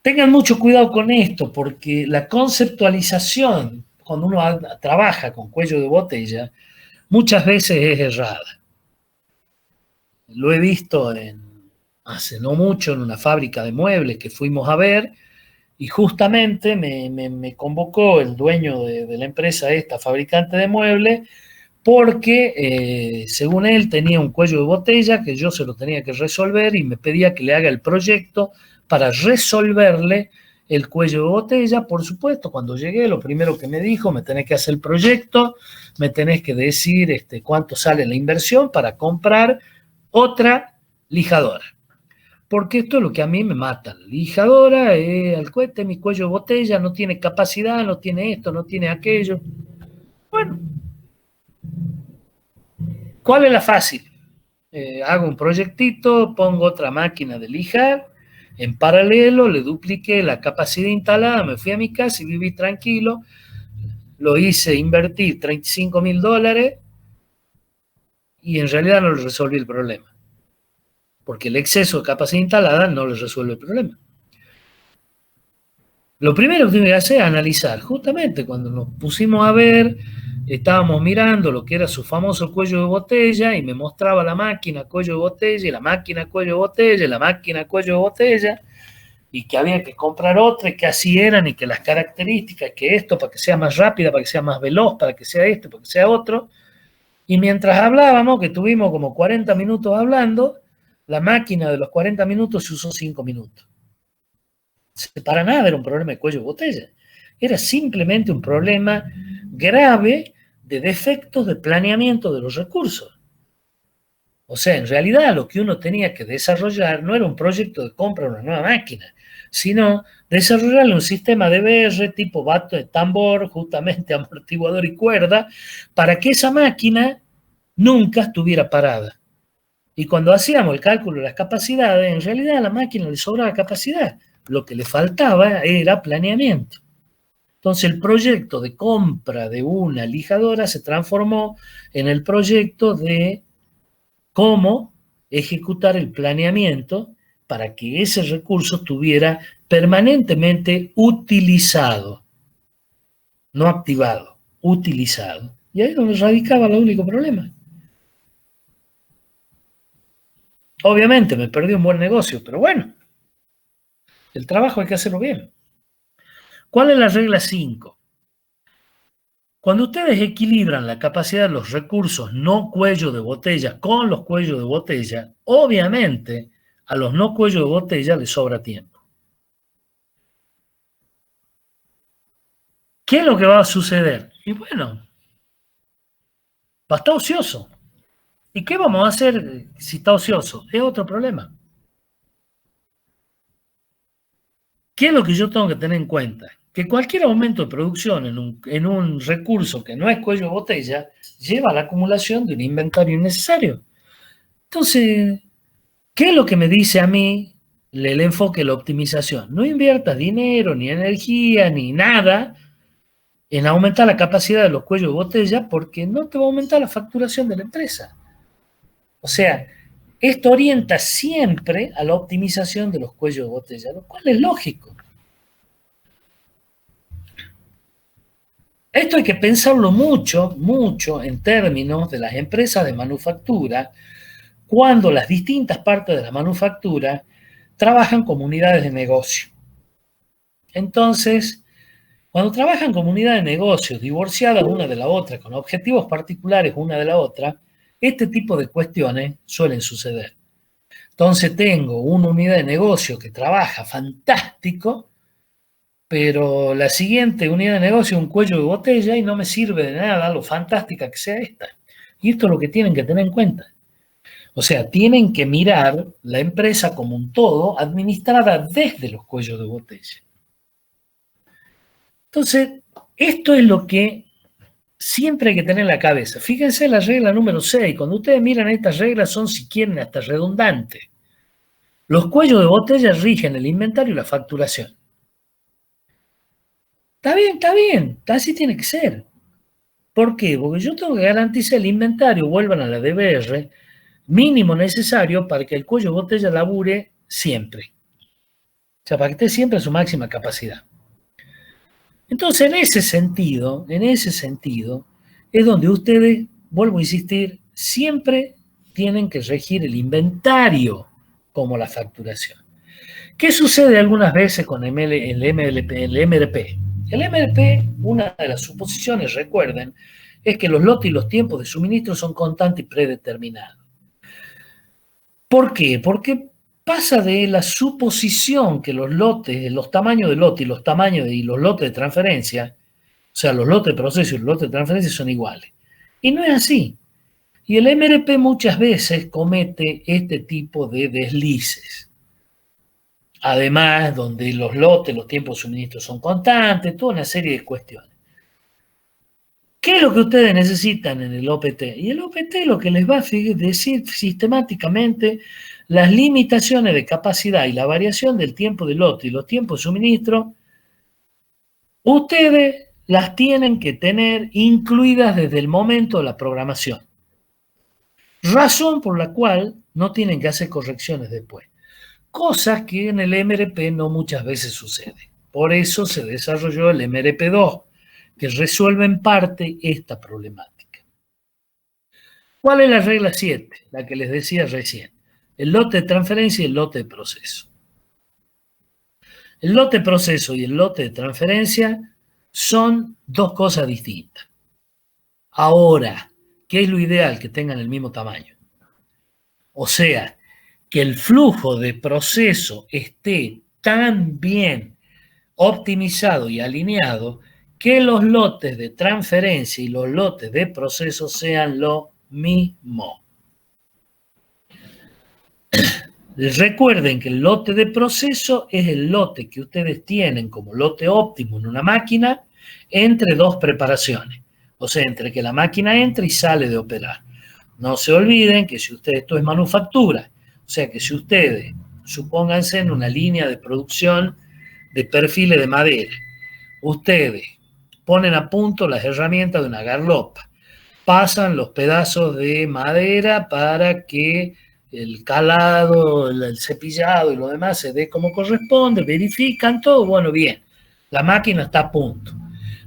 Tengan mucho cuidado con esto, porque la conceptualización, cuando uno trabaja con cuello de botella, muchas veces es errada. Lo he visto hace no mucho en una fábrica de muebles que fuimos a ver, y justamente me convocó el dueño de la empresa esta, fabricante de muebles, porque según él tenía un cuello de botella que yo se lo tenía que resolver y me pedía que le haga el proyecto para resolverle el cuello de botella. Por supuesto, cuando llegué, lo primero que me dijo, me tenés que hacer el proyecto, me tenés que decir cuánto sale la inversión para comprar otra lijadora. Porque esto es lo que a mí me mata. La lijadora, al cohete, mi cuello de botella, no tiene capacidad, no tiene esto, no tiene aquello. Bueno, ¿cuál es la fácil? Hago un proyectito, pongo otra máquina de lijar, en paralelo le dupliqué la capacidad instalada, me fui a mi casa y viví tranquilo, lo hice invertir $35.000 y en realidad no le resolví el problema, porque el exceso de capacidad instalada no le resuelve el problema. Lo primero que tiene que hacer es analizar. Justamente cuando nos pusimos a ver, estábamos mirando lo que era su famoso cuello de botella y me mostraba la máquina cuello de botella y la máquina cuello de botella y la máquina cuello de botella y que había que comprar otra y que así eran y que las características, que esto para que sea más rápida, para que sea más veloz, para que sea esto, para que sea otro. Y mientras hablábamos, que tuvimos como 40 minutos hablando, la máquina de los 40 minutos se usó 5 minutos. Para nada era un problema de cuello de botella. Era simplemente un problema grave de defectos de planeamiento de los recursos. O sea, en realidad lo que uno tenía que desarrollar no era un proyecto de compra de una nueva máquina, sino desarrollarle un sistema de BR tipo bato de tambor, justamente amortiguador y cuerda, para que esa máquina nunca estuviera parada. Y cuando hacíamos el cálculo de las capacidades, en realidad a la máquina le sobraba capacidad. Lo que le faltaba era planeamiento. Entonces el proyecto de compra de una lijadora se transformó en el proyecto de cómo ejecutar el planeamiento para que ese recurso estuviera permanentemente utilizado, no activado, utilizado. Y ahí es donde radicaba el único problema. Obviamente me perdí un buen negocio, pero bueno, el trabajo hay que hacerlo bien. ¿Cuál es la regla 5? Cuando ustedes equilibran la capacidad de los recursos no cuello de botella con los cuellos de botella, obviamente a los no cuellos de botella les sobra tiempo. ¿Qué es lo que va a suceder? Y bueno, va a estar ocioso. ¿Y qué vamos a hacer si está ocioso? Es otro problema. ¿Qué es lo que yo tengo que tener en cuenta? Que cualquier aumento de producción en un recurso que no es cuello de botella lleva a la acumulación de un inventario innecesario. Entonces, ¿qué es lo que me dice a mí el enfoque de la optimización? No inviertas dinero, ni energía, ni nada en aumentar la capacidad de los cuellos de botella porque no te va a aumentar la facturación de la empresa. O sea, esto orienta siempre a la optimización de los cuellos de botella, lo cual es lógico. Esto hay que pensarlo mucho, mucho en términos de las empresas de manufactura, cuando las distintas partes de la manufactura trabajan como unidades de negocio. Entonces, cuando trabajan como unidades de negocio divorciadas una de la otra, con objetivos particulares una de la otra, este tipo de cuestiones suelen suceder. Entonces tengo una unidad de negocio que trabaja fantástico, pero la siguiente unidad de negocio es un cuello de botella y no me sirve de nada lo fantástica que sea esta. Y esto es lo que tienen que tener en cuenta. O sea, tienen que mirar la empresa como un todo, administrada desde los cuellos de botella. Entonces, esto es lo que siempre hay que tener en la cabeza. Fíjense la regla número 6. Cuando ustedes miran estas reglas son, si quieren, hasta redundantes. Los cuellos de botella rigen el inventario y la facturación. Está bien, así tiene que ser. ¿Por qué? Porque yo tengo que garantizar el inventario, vuelvan a la DBR, mínimo necesario para que el cuello de botella labure siempre. O sea, para que esté siempre a su máxima capacidad. Entonces, en ese sentido, es donde ustedes, vuelvo a insistir, siempre tienen que regir el inventario como la facturación. ¿Qué sucede algunas veces con el MRP? El MRP, una de las suposiciones, recuerden, es que los lotes y los tiempos de suministro son constantes y predeterminados. ¿Por qué? Porque pasa de la suposición que los lotes, los tamaños de lote y los tamaños y los lotes de transferencia, o sea, los lotes de proceso y los lotes de transferencia son iguales. Y no es así. Y el MRP muchas veces comete este tipo de deslices. Además, donde los lotes, los tiempos de suministro son constantes, toda una serie de cuestiones. ¿Qué es lo que ustedes necesitan en el OPT? Y el OPT lo que les va a decir sistemáticamente las limitaciones de capacidad y la variación del tiempo de lote y los tiempos de suministro, ustedes las tienen que tener incluidas desde el momento de la programación. Razón por la cual no tienen que hacer correcciones después. Cosas que en el MRP no muchas veces sucede. Por eso se desarrolló el MRP2, que resuelve en parte esta problemática. ¿Cuál es la regla 7? La que les decía recién. El lote de transferencia y el lote de proceso. El lote de proceso y el lote de transferencia son dos cosas distintas. Ahora, ¿qué es lo ideal? Que tengan el mismo tamaño. O sea, que el flujo de proceso esté tan bien optimizado y alineado que los lotes de transferencia y los lotes de proceso sean lo mismo. Recuerden que el lote de proceso es el lote que ustedes tienen como lote óptimo en una máquina entre dos preparaciones. O sea, entre que la máquina entra y sale de operar. No se olviden que si ustedes, esto es manufactura, o sea que si ustedes, supónganse en una línea de producción de perfiles de madera, ustedes ponen a punto las herramientas de una garlopa, pasan los pedazos de madera para que el calado, el cepillado y lo demás se dé como corresponde, verifican todo, bueno, bien, la máquina está a punto.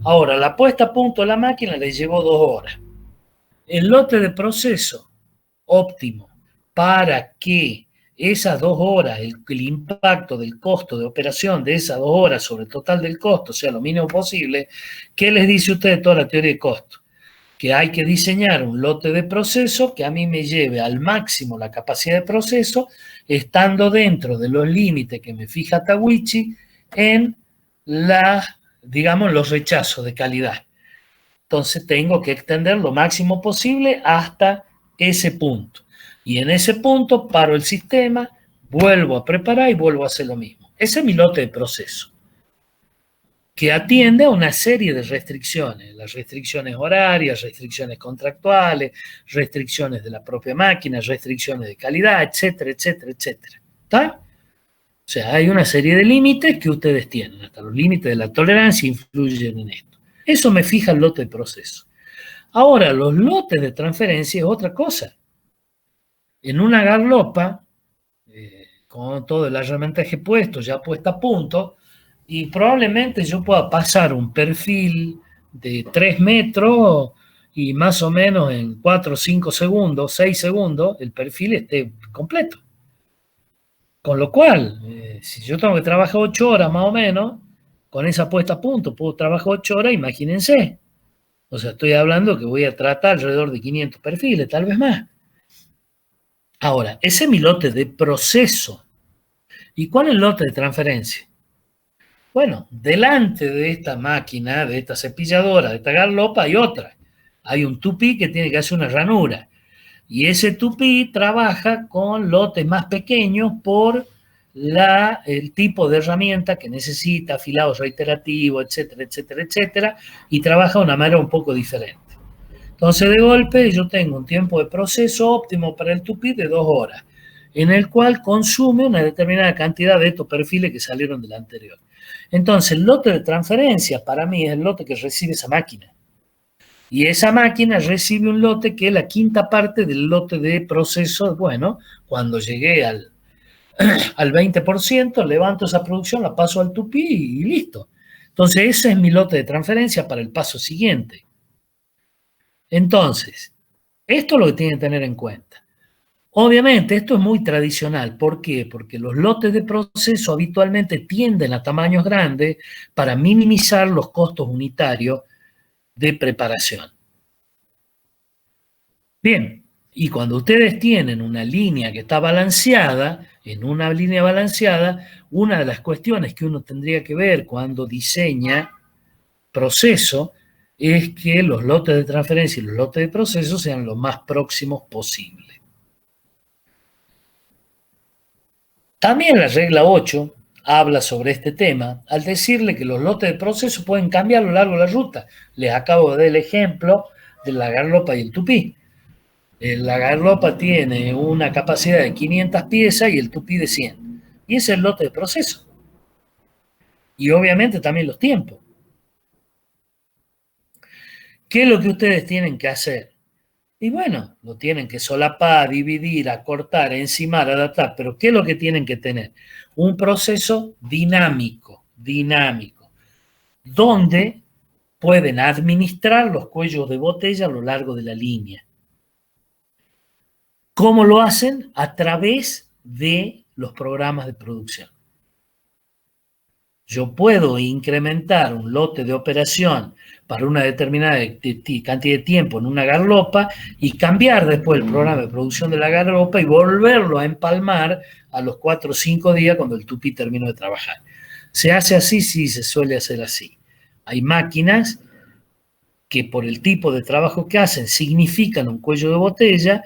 Ahora, la puesta a punto de la máquina les llevó 2 horas. El lote de proceso óptimo para que esas 2 horas, el impacto del costo de operación de esas 2 horas sobre el total del costo sea lo mínimo posible, ¿qué les dice usted de toda la teoría de costo? Que hay que diseñar un lote de proceso que a mí me lleve al máximo la capacidad de proceso, estando dentro de los límites que me fija Tawichi en digamos, los rechazos de calidad. Entonces tengo que extender lo máximo posible hasta ese punto. Y en ese punto paro el sistema, vuelvo a preparar y vuelvo a hacer lo mismo. Ese es mi lote de proceso, que atiende a una serie de restricciones, las restricciones horarias, restricciones contractuales, restricciones de la propia máquina, restricciones de calidad, etcétera, etcétera, etcétera. ¿Está? O sea, hay una serie de límites que ustedes tienen, hasta los límites de la tolerancia influyen en esto. Eso me fija el lote de proceso. Ahora, los lotes de transferencia es otra cosa. En una garlopa, con todo el herramientaje puesto, ya puesta a punto, y probablemente yo pueda pasar un perfil de 3 metros y más o menos en 4, 5 segundos, 6 segundos, el perfil esté completo. Con lo cual, si yo tengo que trabajar 8 horas más o menos, con esa puesta a punto puedo trabajar 8 horas, imagínense. O sea, estoy hablando que voy a tratar alrededor de 500 perfiles, tal vez más. Ahora, ese es mi lote de proceso. ¿Y cuál es el lote de transferencia? Bueno, delante de esta máquina, de esta cepilladora, de esta garlopa, hay otra. Hay un tupí que tiene que hacer una ranura. Y ese tupí trabaja con lotes más pequeños por el tipo de herramienta que necesita, afilados reiterativos, etcétera, etcétera, etcétera, y trabaja de una manera un poco diferente. Entonces, de golpe, yo tengo un tiempo de proceso óptimo para el tupí de 2 horas, en el cual consume una determinada cantidad de estos perfiles que salieron del anterior. Entonces, el lote de transferencia para mí es el lote que recibe esa máquina. Y esa máquina recibe un lote que es la quinta parte del lote de proceso. Bueno, cuando llegué al 20%, levanto esa producción, la paso al tupí y listo. Entonces, ese es mi lote de transferencia para el paso siguiente. Entonces, esto es lo que tienen que tener en cuenta. Obviamente, esto es muy tradicional. ¿Por qué? Porque los lotes de proceso habitualmente tienden a tamaños grandes para minimizar los costos unitarios de preparación. Bien, y cuando ustedes tienen una línea que está balanceada, en una línea balanceada, una de las cuestiones que uno tendría que ver cuando diseña proceso es que los lotes de transferencia y los lotes de proceso sean lo más próximos posible. También la regla 8 habla sobre este tema al decirle que los lotes de proceso pueden cambiar a lo largo de la ruta. Les acabo de dar el ejemplo de la garlopa y el tupí. La garlopa tiene una capacidad de 500 piezas y el tupí de 100. Y ese es el lote de proceso. Y obviamente también los tiempos. ¿Qué es lo que ustedes tienen que hacer? Y bueno, lo tienen que solapar, dividir, acortar, encimar, adaptar. Pero ¿qué es lo que tienen que tener? Un proceso dinámico, donde pueden administrar los cuellos de botella a lo largo de la línea. ¿Cómo lo hacen? A través de los programas de producción. Yo puedo incrementar un lote de operación para una determinada cantidad de tiempo en una garlopa y cambiar después el programa de producción de la garlopa y volverlo a empalmar a los 4 o 5 días cuando el tupí terminó de trabajar. ¿Se hace así? Sí, se suele hacer así. Hay máquinas que por el tipo de trabajo que hacen significan un cuello de botella,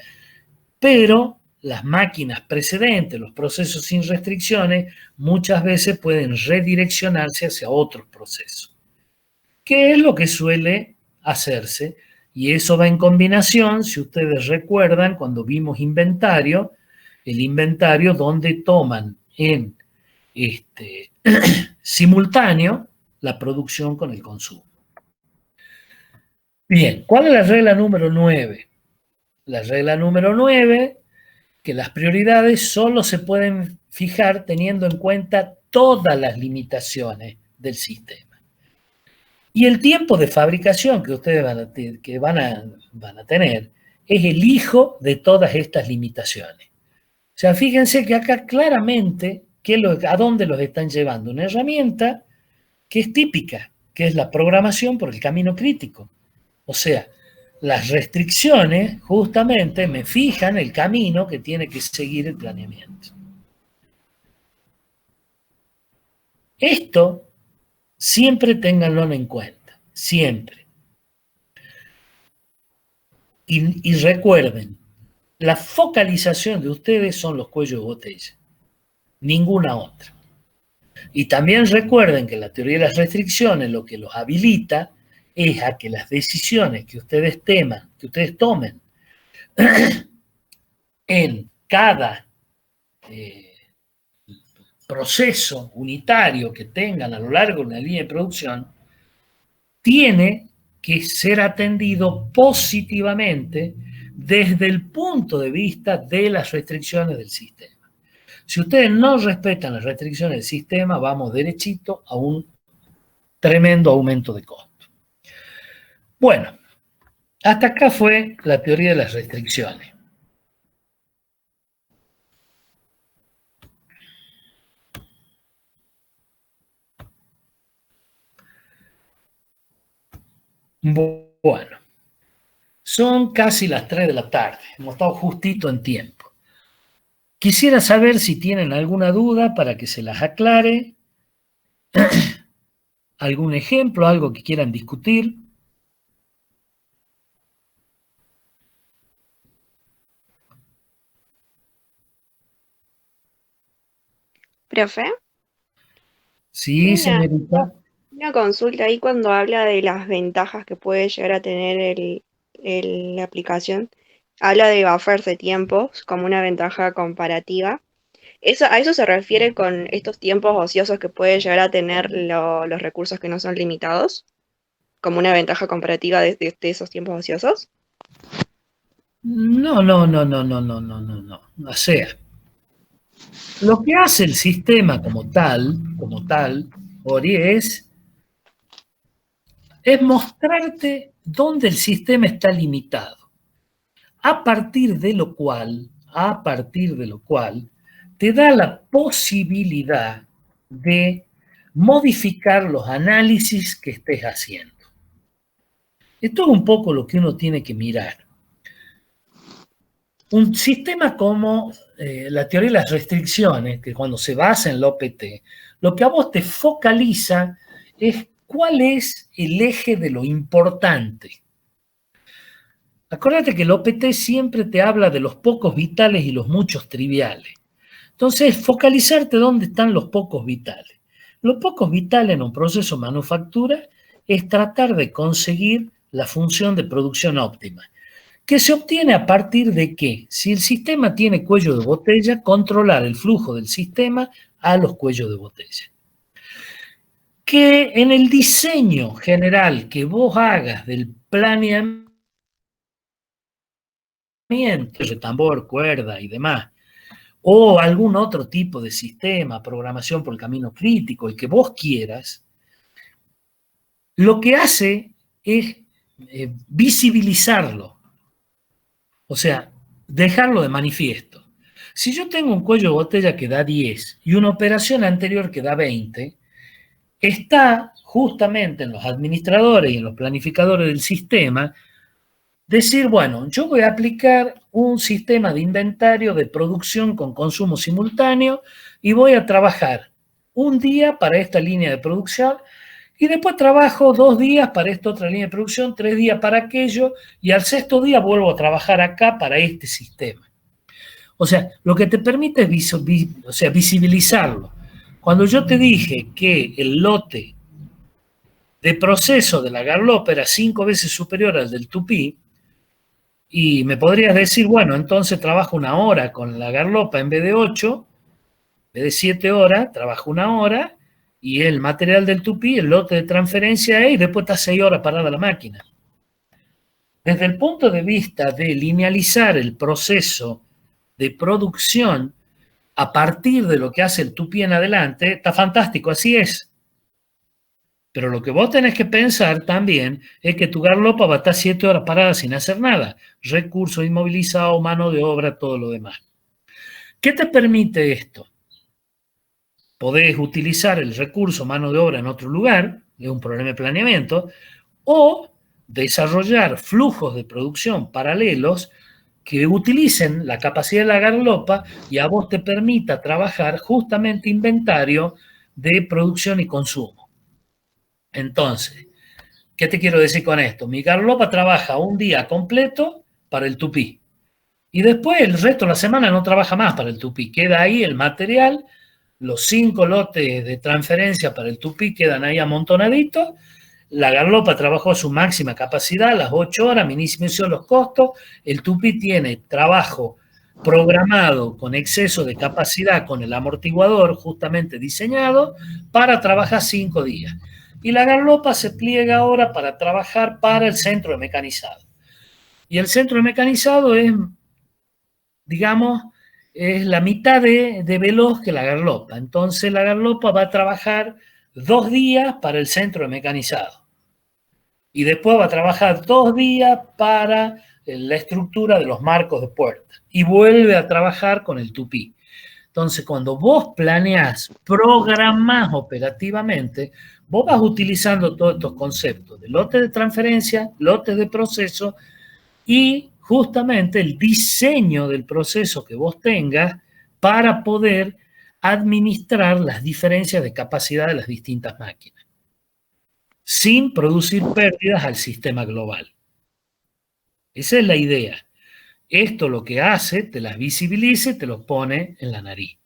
pero las máquinas precedentes, los procesos sin restricciones, muchas veces pueden redireccionarse hacia otros procesos. ¿Qué es lo que suele hacerse? Y eso va en combinación, si ustedes recuerdan, cuando vimos inventario, el inventario donde toman en simultáneo la producción con el consumo. Bien, ¿cuál es la regla número 9? La regla número 9, que las prioridades solo se pueden fijar teniendo en cuenta todas las limitaciones del sistema. Y el tiempo de fabricación que ustedes van a tener es el hijo de todas estas limitaciones. O sea, fíjense que acá claramente a dónde los están llevando. Una herramienta que es típica, que es la programación por el camino crítico. O sea, las restricciones justamente me fijan el camino que tiene que seguir el planeamiento. Esto siempre ténganlo en cuenta, siempre. Y recuerden, la focalización de ustedes son los cuellos de botella, ninguna otra. Y también recuerden que la teoría de las restricciones lo que los habilita es a que las decisiones que ustedes tomen en cada proceso unitario que tengan a lo largo de una línea de producción, tiene que ser atendido positivamente desde el punto de vista de las restricciones del sistema. Si ustedes no respetan las restricciones del sistema, vamos derechito a un tremendo aumento de costo. Bueno, hasta acá fue la teoría de las restricciones. Bueno, son casi las 3 de la tarde, hemos estado justito en tiempo. Quisiera saber si tienen alguna duda para que se las aclare ¿Algún ejemplo, algo que quieran discutir? Profe, Sí, tengo señorita. una consulta ahí cuando habla de las ventajas que puede llegar a tener la aplicación. Habla de buffers de tiempos como una ventaja comparativa. ¿A eso se refiere con estos tiempos ociosos que puede llegar a tener los recursos que no son limitados? ¿Como una ventaja comparativa de esos tiempos ociosos? No, no, no, no, no, no, no, no, no. O sea, lo que hace el sistema como tal, Ori, es mostrarte dónde el sistema está limitado. A partir de lo cual, te da la posibilidad de modificar los análisis que estés haciendo. Esto es un poco lo que uno tiene que mirar. Un sistema como la teoría de las restricciones, que cuando se basa en la OPT, lo que a vos te focaliza es cuál es el eje de lo importante. Acuérdate que el OPT siempre te habla de los pocos vitales y los muchos triviales. Entonces, focalizarte dónde están los pocos vitales. Los pocos vitales en un proceso de manufactura es tratar de conseguir la función de producción óptima, que se obtiene a partir de que, si el sistema tiene cuello de botella, controlar el flujo del sistema a los cuellos de botella. Que en el diseño general que vos hagas del planeamiento, de tambor, cuerda y demás, o algún otro tipo de sistema, programación por el camino crítico, el que vos quieras, lo que hace es visibilizarlo, o sea, dejarlo de manifiesto. Si yo tengo un cuello de botella que da 10 y una operación anterior que da 20, está justamente en los administradores y en los planificadores del sistema decir, bueno, yo voy a aplicar un sistema de inventario de producción con consumo simultáneo y voy a trabajar un día para esta línea de producción y después trabajo 2 días para esta otra línea de producción, 3 días para aquello y al sexto día vuelvo a trabajar acá para este sistema. O sea, lo que te permite es visibilizarlo. Cuando yo te dije que el lote de proceso de la garlopa era 5 veces superior al del tupí, y me podrías decir, bueno, entonces trabajo 1 hora con la garlopa en vez de 8, en vez de 7 horas, trabajo 1 hora, y el material del tupí, el lote de transferencia es, y después está 6 horas parada la máquina. Desde el punto de vista de linealizar el proceso de producción a partir de lo que hace el tupí en adelante, está fantástico, así es. Pero lo que vos tenés que pensar también es que tu garlopa va a estar 7 horas parada sin hacer nada. Recursos inmovilizados, mano de obra, todo lo demás. ¿Qué te permite esto? Podés utilizar el recurso mano de obra en otro lugar, es un problema de planeamiento, o desarrollar flujos de producción paralelos que utilicen la capacidad de la garlopa y a vos te permita trabajar justamente inventario de producción y consumo. Entonces, ¿qué te quiero decir con esto? Mi garlopa trabaja un día completo para el tupí y después el resto de la semana no trabaja más para el tupí. Queda ahí el material, los 5 lotes de transferencia para el tupí quedan ahí amontonaditos. La garlopa trabajó a su máxima capacidad, las 8 horas, minimizó los costos. El tupí tiene trabajo programado con exceso de capacidad con el amortiguador justamente diseñado para trabajar 5 días. Y la garlopa se pliega ahora para trabajar para el centro de mecanizado. Y el centro de mecanizado es, digamos, es la mitad de veloz que la garlopa. Entonces la garlopa va a trabajar 2 días para el centro de mecanizado. Y después va a trabajar 2 días para la estructura de los marcos de puerta. Y vuelve a trabajar con el tupí. Entonces, cuando vos planeás, programás operativamente, vos vas utilizando todos estos conceptos de lotes de transferencia, lotes de proceso y justamente el diseño del proceso que vos tengas para poder administrar las diferencias de capacidad de las distintas máquinas. sin producir pérdidas al sistema global. Esa es la idea. Esto lo que hace, te las visibiliza y te los pone en la nariz.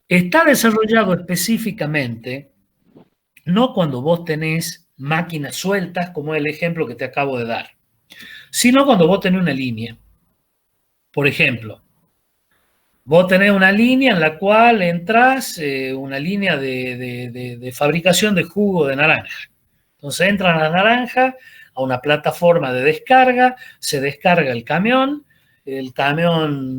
Está desarrollado específicamente, no cuando vos tenés máquinas sueltas, como el ejemplo que te acabo de dar, sino cuando vos tenés una línea. Por ejemplo, vos tenés una línea en la cual entras, una línea de fabricación de jugo de naranja. Entonces entran las naranjas a una plataforma de descarga, se descarga el camión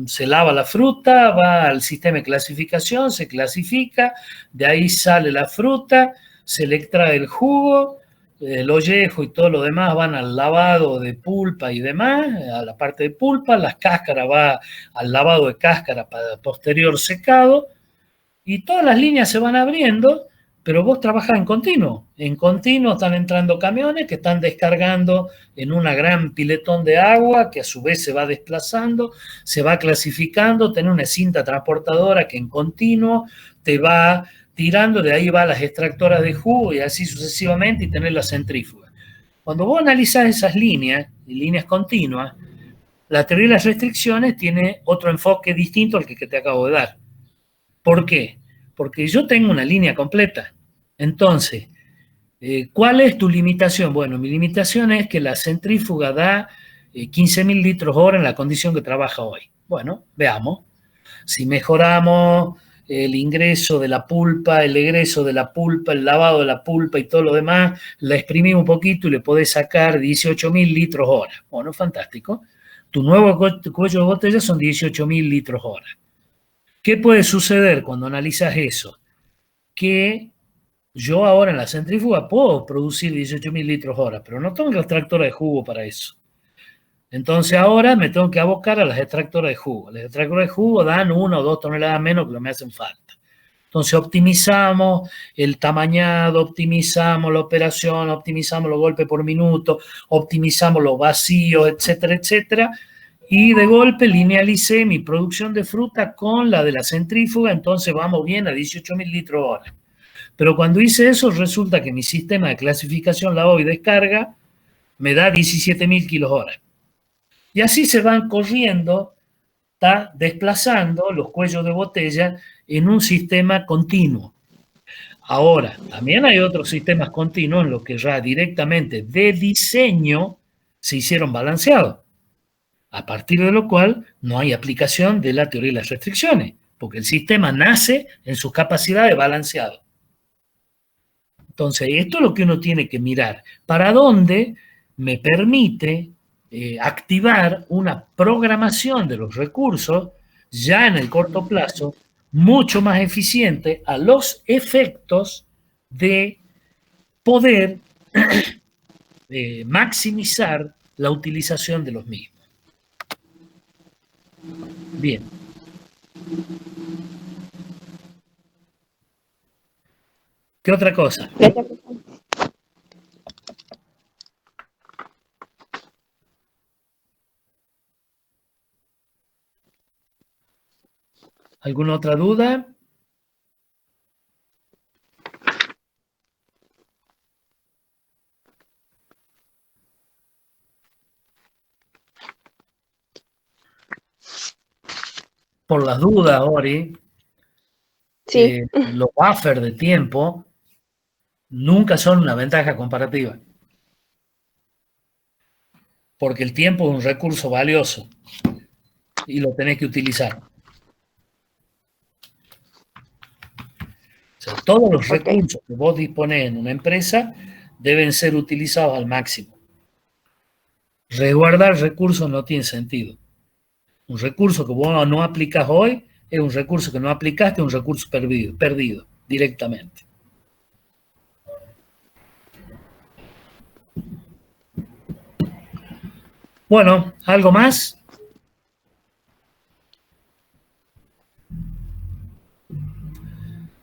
se lava la fruta, va al sistema de clasificación, se clasifica, de ahí sale la fruta, se le extrae el jugo, el ollejo y todo lo demás van al lavado de pulpa y demás, a la parte de pulpa, las cáscaras va al lavado de cáscara para posterior secado, y todas las líneas se van abriendo, pero vos trabajás en continuo. En continuo están entrando camiones que están descargando en una gran piletón de agua que a su vez se va desplazando, se va clasificando, tenés una cinta transportadora que en continuo te va tirando, de ahí va las extractoras de jugo y así sucesivamente, y tenés la centrífuga. Cuando vos analizás esas líneas, líneas continuas, la teoría de las restricciones tiene otro enfoque distinto al que te acabo de dar. ¿Por qué? Porque yo tengo una línea completa. Entonces, ¿cuál es tu limitación? Bueno, mi limitación es que la centrífuga da 15.000 litros hora en la condición que trabaja hoy. Bueno, veamos. Si mejoramos el ingreso de la pulpa, el egreso de la pulpa, el lavado de la pulpa y todo lo demás, la exprimimos un poquito y le podés sacar 18.000 litros hora. Bueno, fantástico. Tu nuevo cuello de botella son 18.000 litros hora. ¿Qué puede suceder cuando analizas eso? Que yo ahora en la centrífuga puedo producir 18.000 litros hora, pero no tengo extractora de jugo para eso. Entonces ahora me tengo que abocar a las extractoras de jugo. Las extractoras de jugo dan 1 o 2 toneladas menos que lo que me hacen falta. Entonces optimizamos el tamañado, optimizamos la operación, optimizamos los golpes por minuto, optimizamos los vacíos, etcétera, etcétera. Y de golpe linealicé mi producción de fruta con la de la centrífuga, entonces vamos bien a 18.000 litros hora. Pero cuando hice eso, resulta que mi sistema de clasificación, lavado y descarga me da 17.000 kilos hora. Y así se van corriendo, está desplazando los cuellos de botella en un sistema continuo. Ahora, también hay otros sistemas continuos en los que ya directamente de diseño se hicieron balanceados, a partir de lo cual no hay aplicación de la teoría de las restricciones, porque el sistema nace en sus capacidades balanceado. Entonces, esto es lo que uno tiene que mirar. ¿Para dónde me permite activar una programación de los recursos ya en el corto plazo mucho más eficiente a los efectos de poder maximizar la utilización de los mismos? Bien. ¿Qué otra cosa? ¿Alguna otra duda? Por las dudas, Ori, Sí. los buffers de tiempo nunca son una ventaja comparativa. Porque el tiempo es un recurso valioso y lo tenés que utilizar. O sea, todos los recursos que vos disponés en una empresa deben ser utilizados al máximo. Resguardar recursos no tiene sentido. Un recurso que vos no aplicás hoy es un recurso que no aplicaste, es un recurso perdido directamente. Bueno, ¿algo más?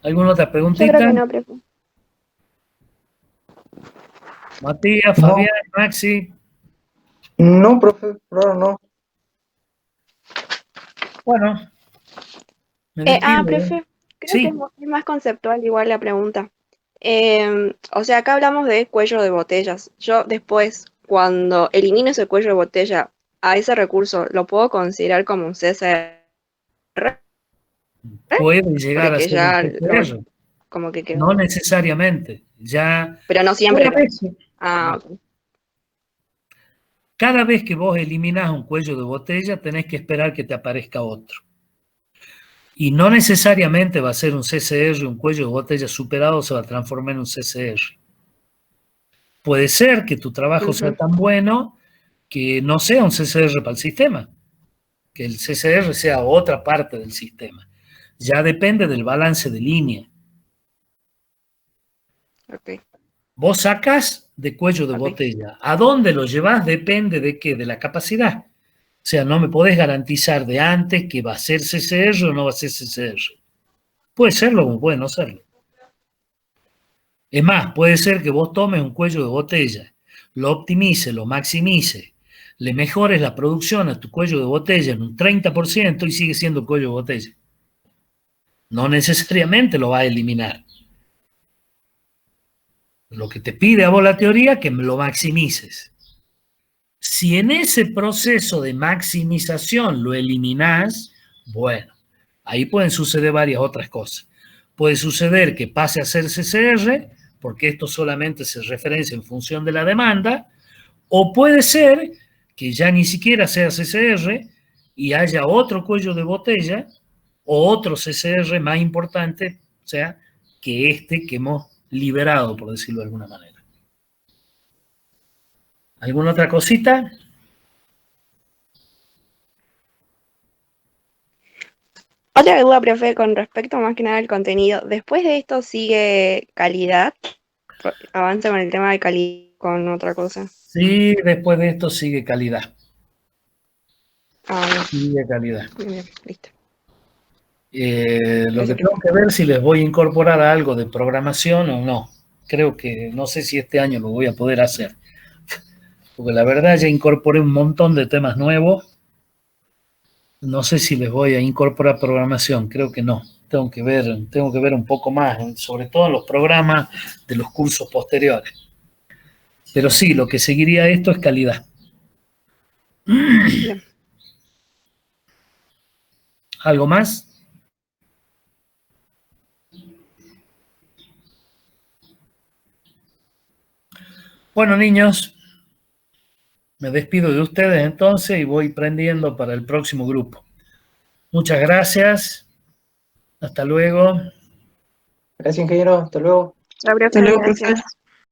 ¿Alguna otra preguntita? Yo creo que no, profe. Matías, Fabián, Maxi. No, profe, por ahora no. Bueno. Profe, creo sí. que es más conceptual igual la pregunta. O sea, acá hablamos de cuello de botellas. Yo después, cuando elimino ese cuello de botella, a ese recurso, ¿lo puedo considerar como un CSR? Puede llegar a Porque ser un ya CSR, como que quedó. no necesariamente. Ya Pero no siempre. Ah, ok. cada vez que vos eliminás un cuello de botella, tenés que esperar que te aparezca otro. Y no necesariamente va a ser un CSR, un cuello de botella superado se va a transformar en un CSR. Puede ser que tu trabajo sea tan bueno que no sea un CSR para el sistema, que el CSR sea otra parte del sistema. Ya depende del balance de línea. Ok. Vos sacás de cuello de Ok. botella. ¿A dónde lo llevas? Depende de qué, de la capacidad. O sea, no me podés garantizar de antes que va a ser CSR o no va a ser CSR. Puede serlo como puede no serlo. Es más, puede ser que vos tomes un cuello de botella, lo optimices, lo maximices, le mejores la producción a tu cuello de botella en un 30% y sigue siendo cuello de botella. No necesariamente lo va a eliminar. Lo que te pide a vos la teoría es que lo maximices. Si en ese proceso de maximización lo eliminás, bueno, ahí pueden suceder varias otras cosas. Puede suceder que pase a ser CCR, porque esto solamente se referencia en función de la demanda, o puede ser que ya ni siquiera sea CCR y haya otro cuello de botella o otro CCR más importante, o sea, que este que hemos liberado, por decirlo de alguna manera. ¿Alguna otra cosita? Otra duda, profe, con respecto más que nada al contenido. Después de esto sigue calidad. Avanza con el tema de calidad con otra cosa. Sí, después de esto sigue calidad. Ah, bien. Sigue calidad. Bien, listo. Lo que Gracias, tengo profe. que ver si les voy a incorporar algo de programación o no. Creo que no sé si este año lo voy a poder hacer. Porque la verdad ya incorporé un montón de temas nuevos. No sé si les voy a incorporar programación, creo que no. Tengo que ver un poco más, sobre todo en los programas de los cursos posteriores. Pero sí, lo que seguiría esto es calidad. Bien. ¿Algo más? Bueno, niños, me despido de ustedes entonces y voy prendiendo para el próximo grupo. Muchas gracias. Hasta luego. Gracias, ingeniero. Hasta luego. Chao, profe, Hasta luego, gracias. profe.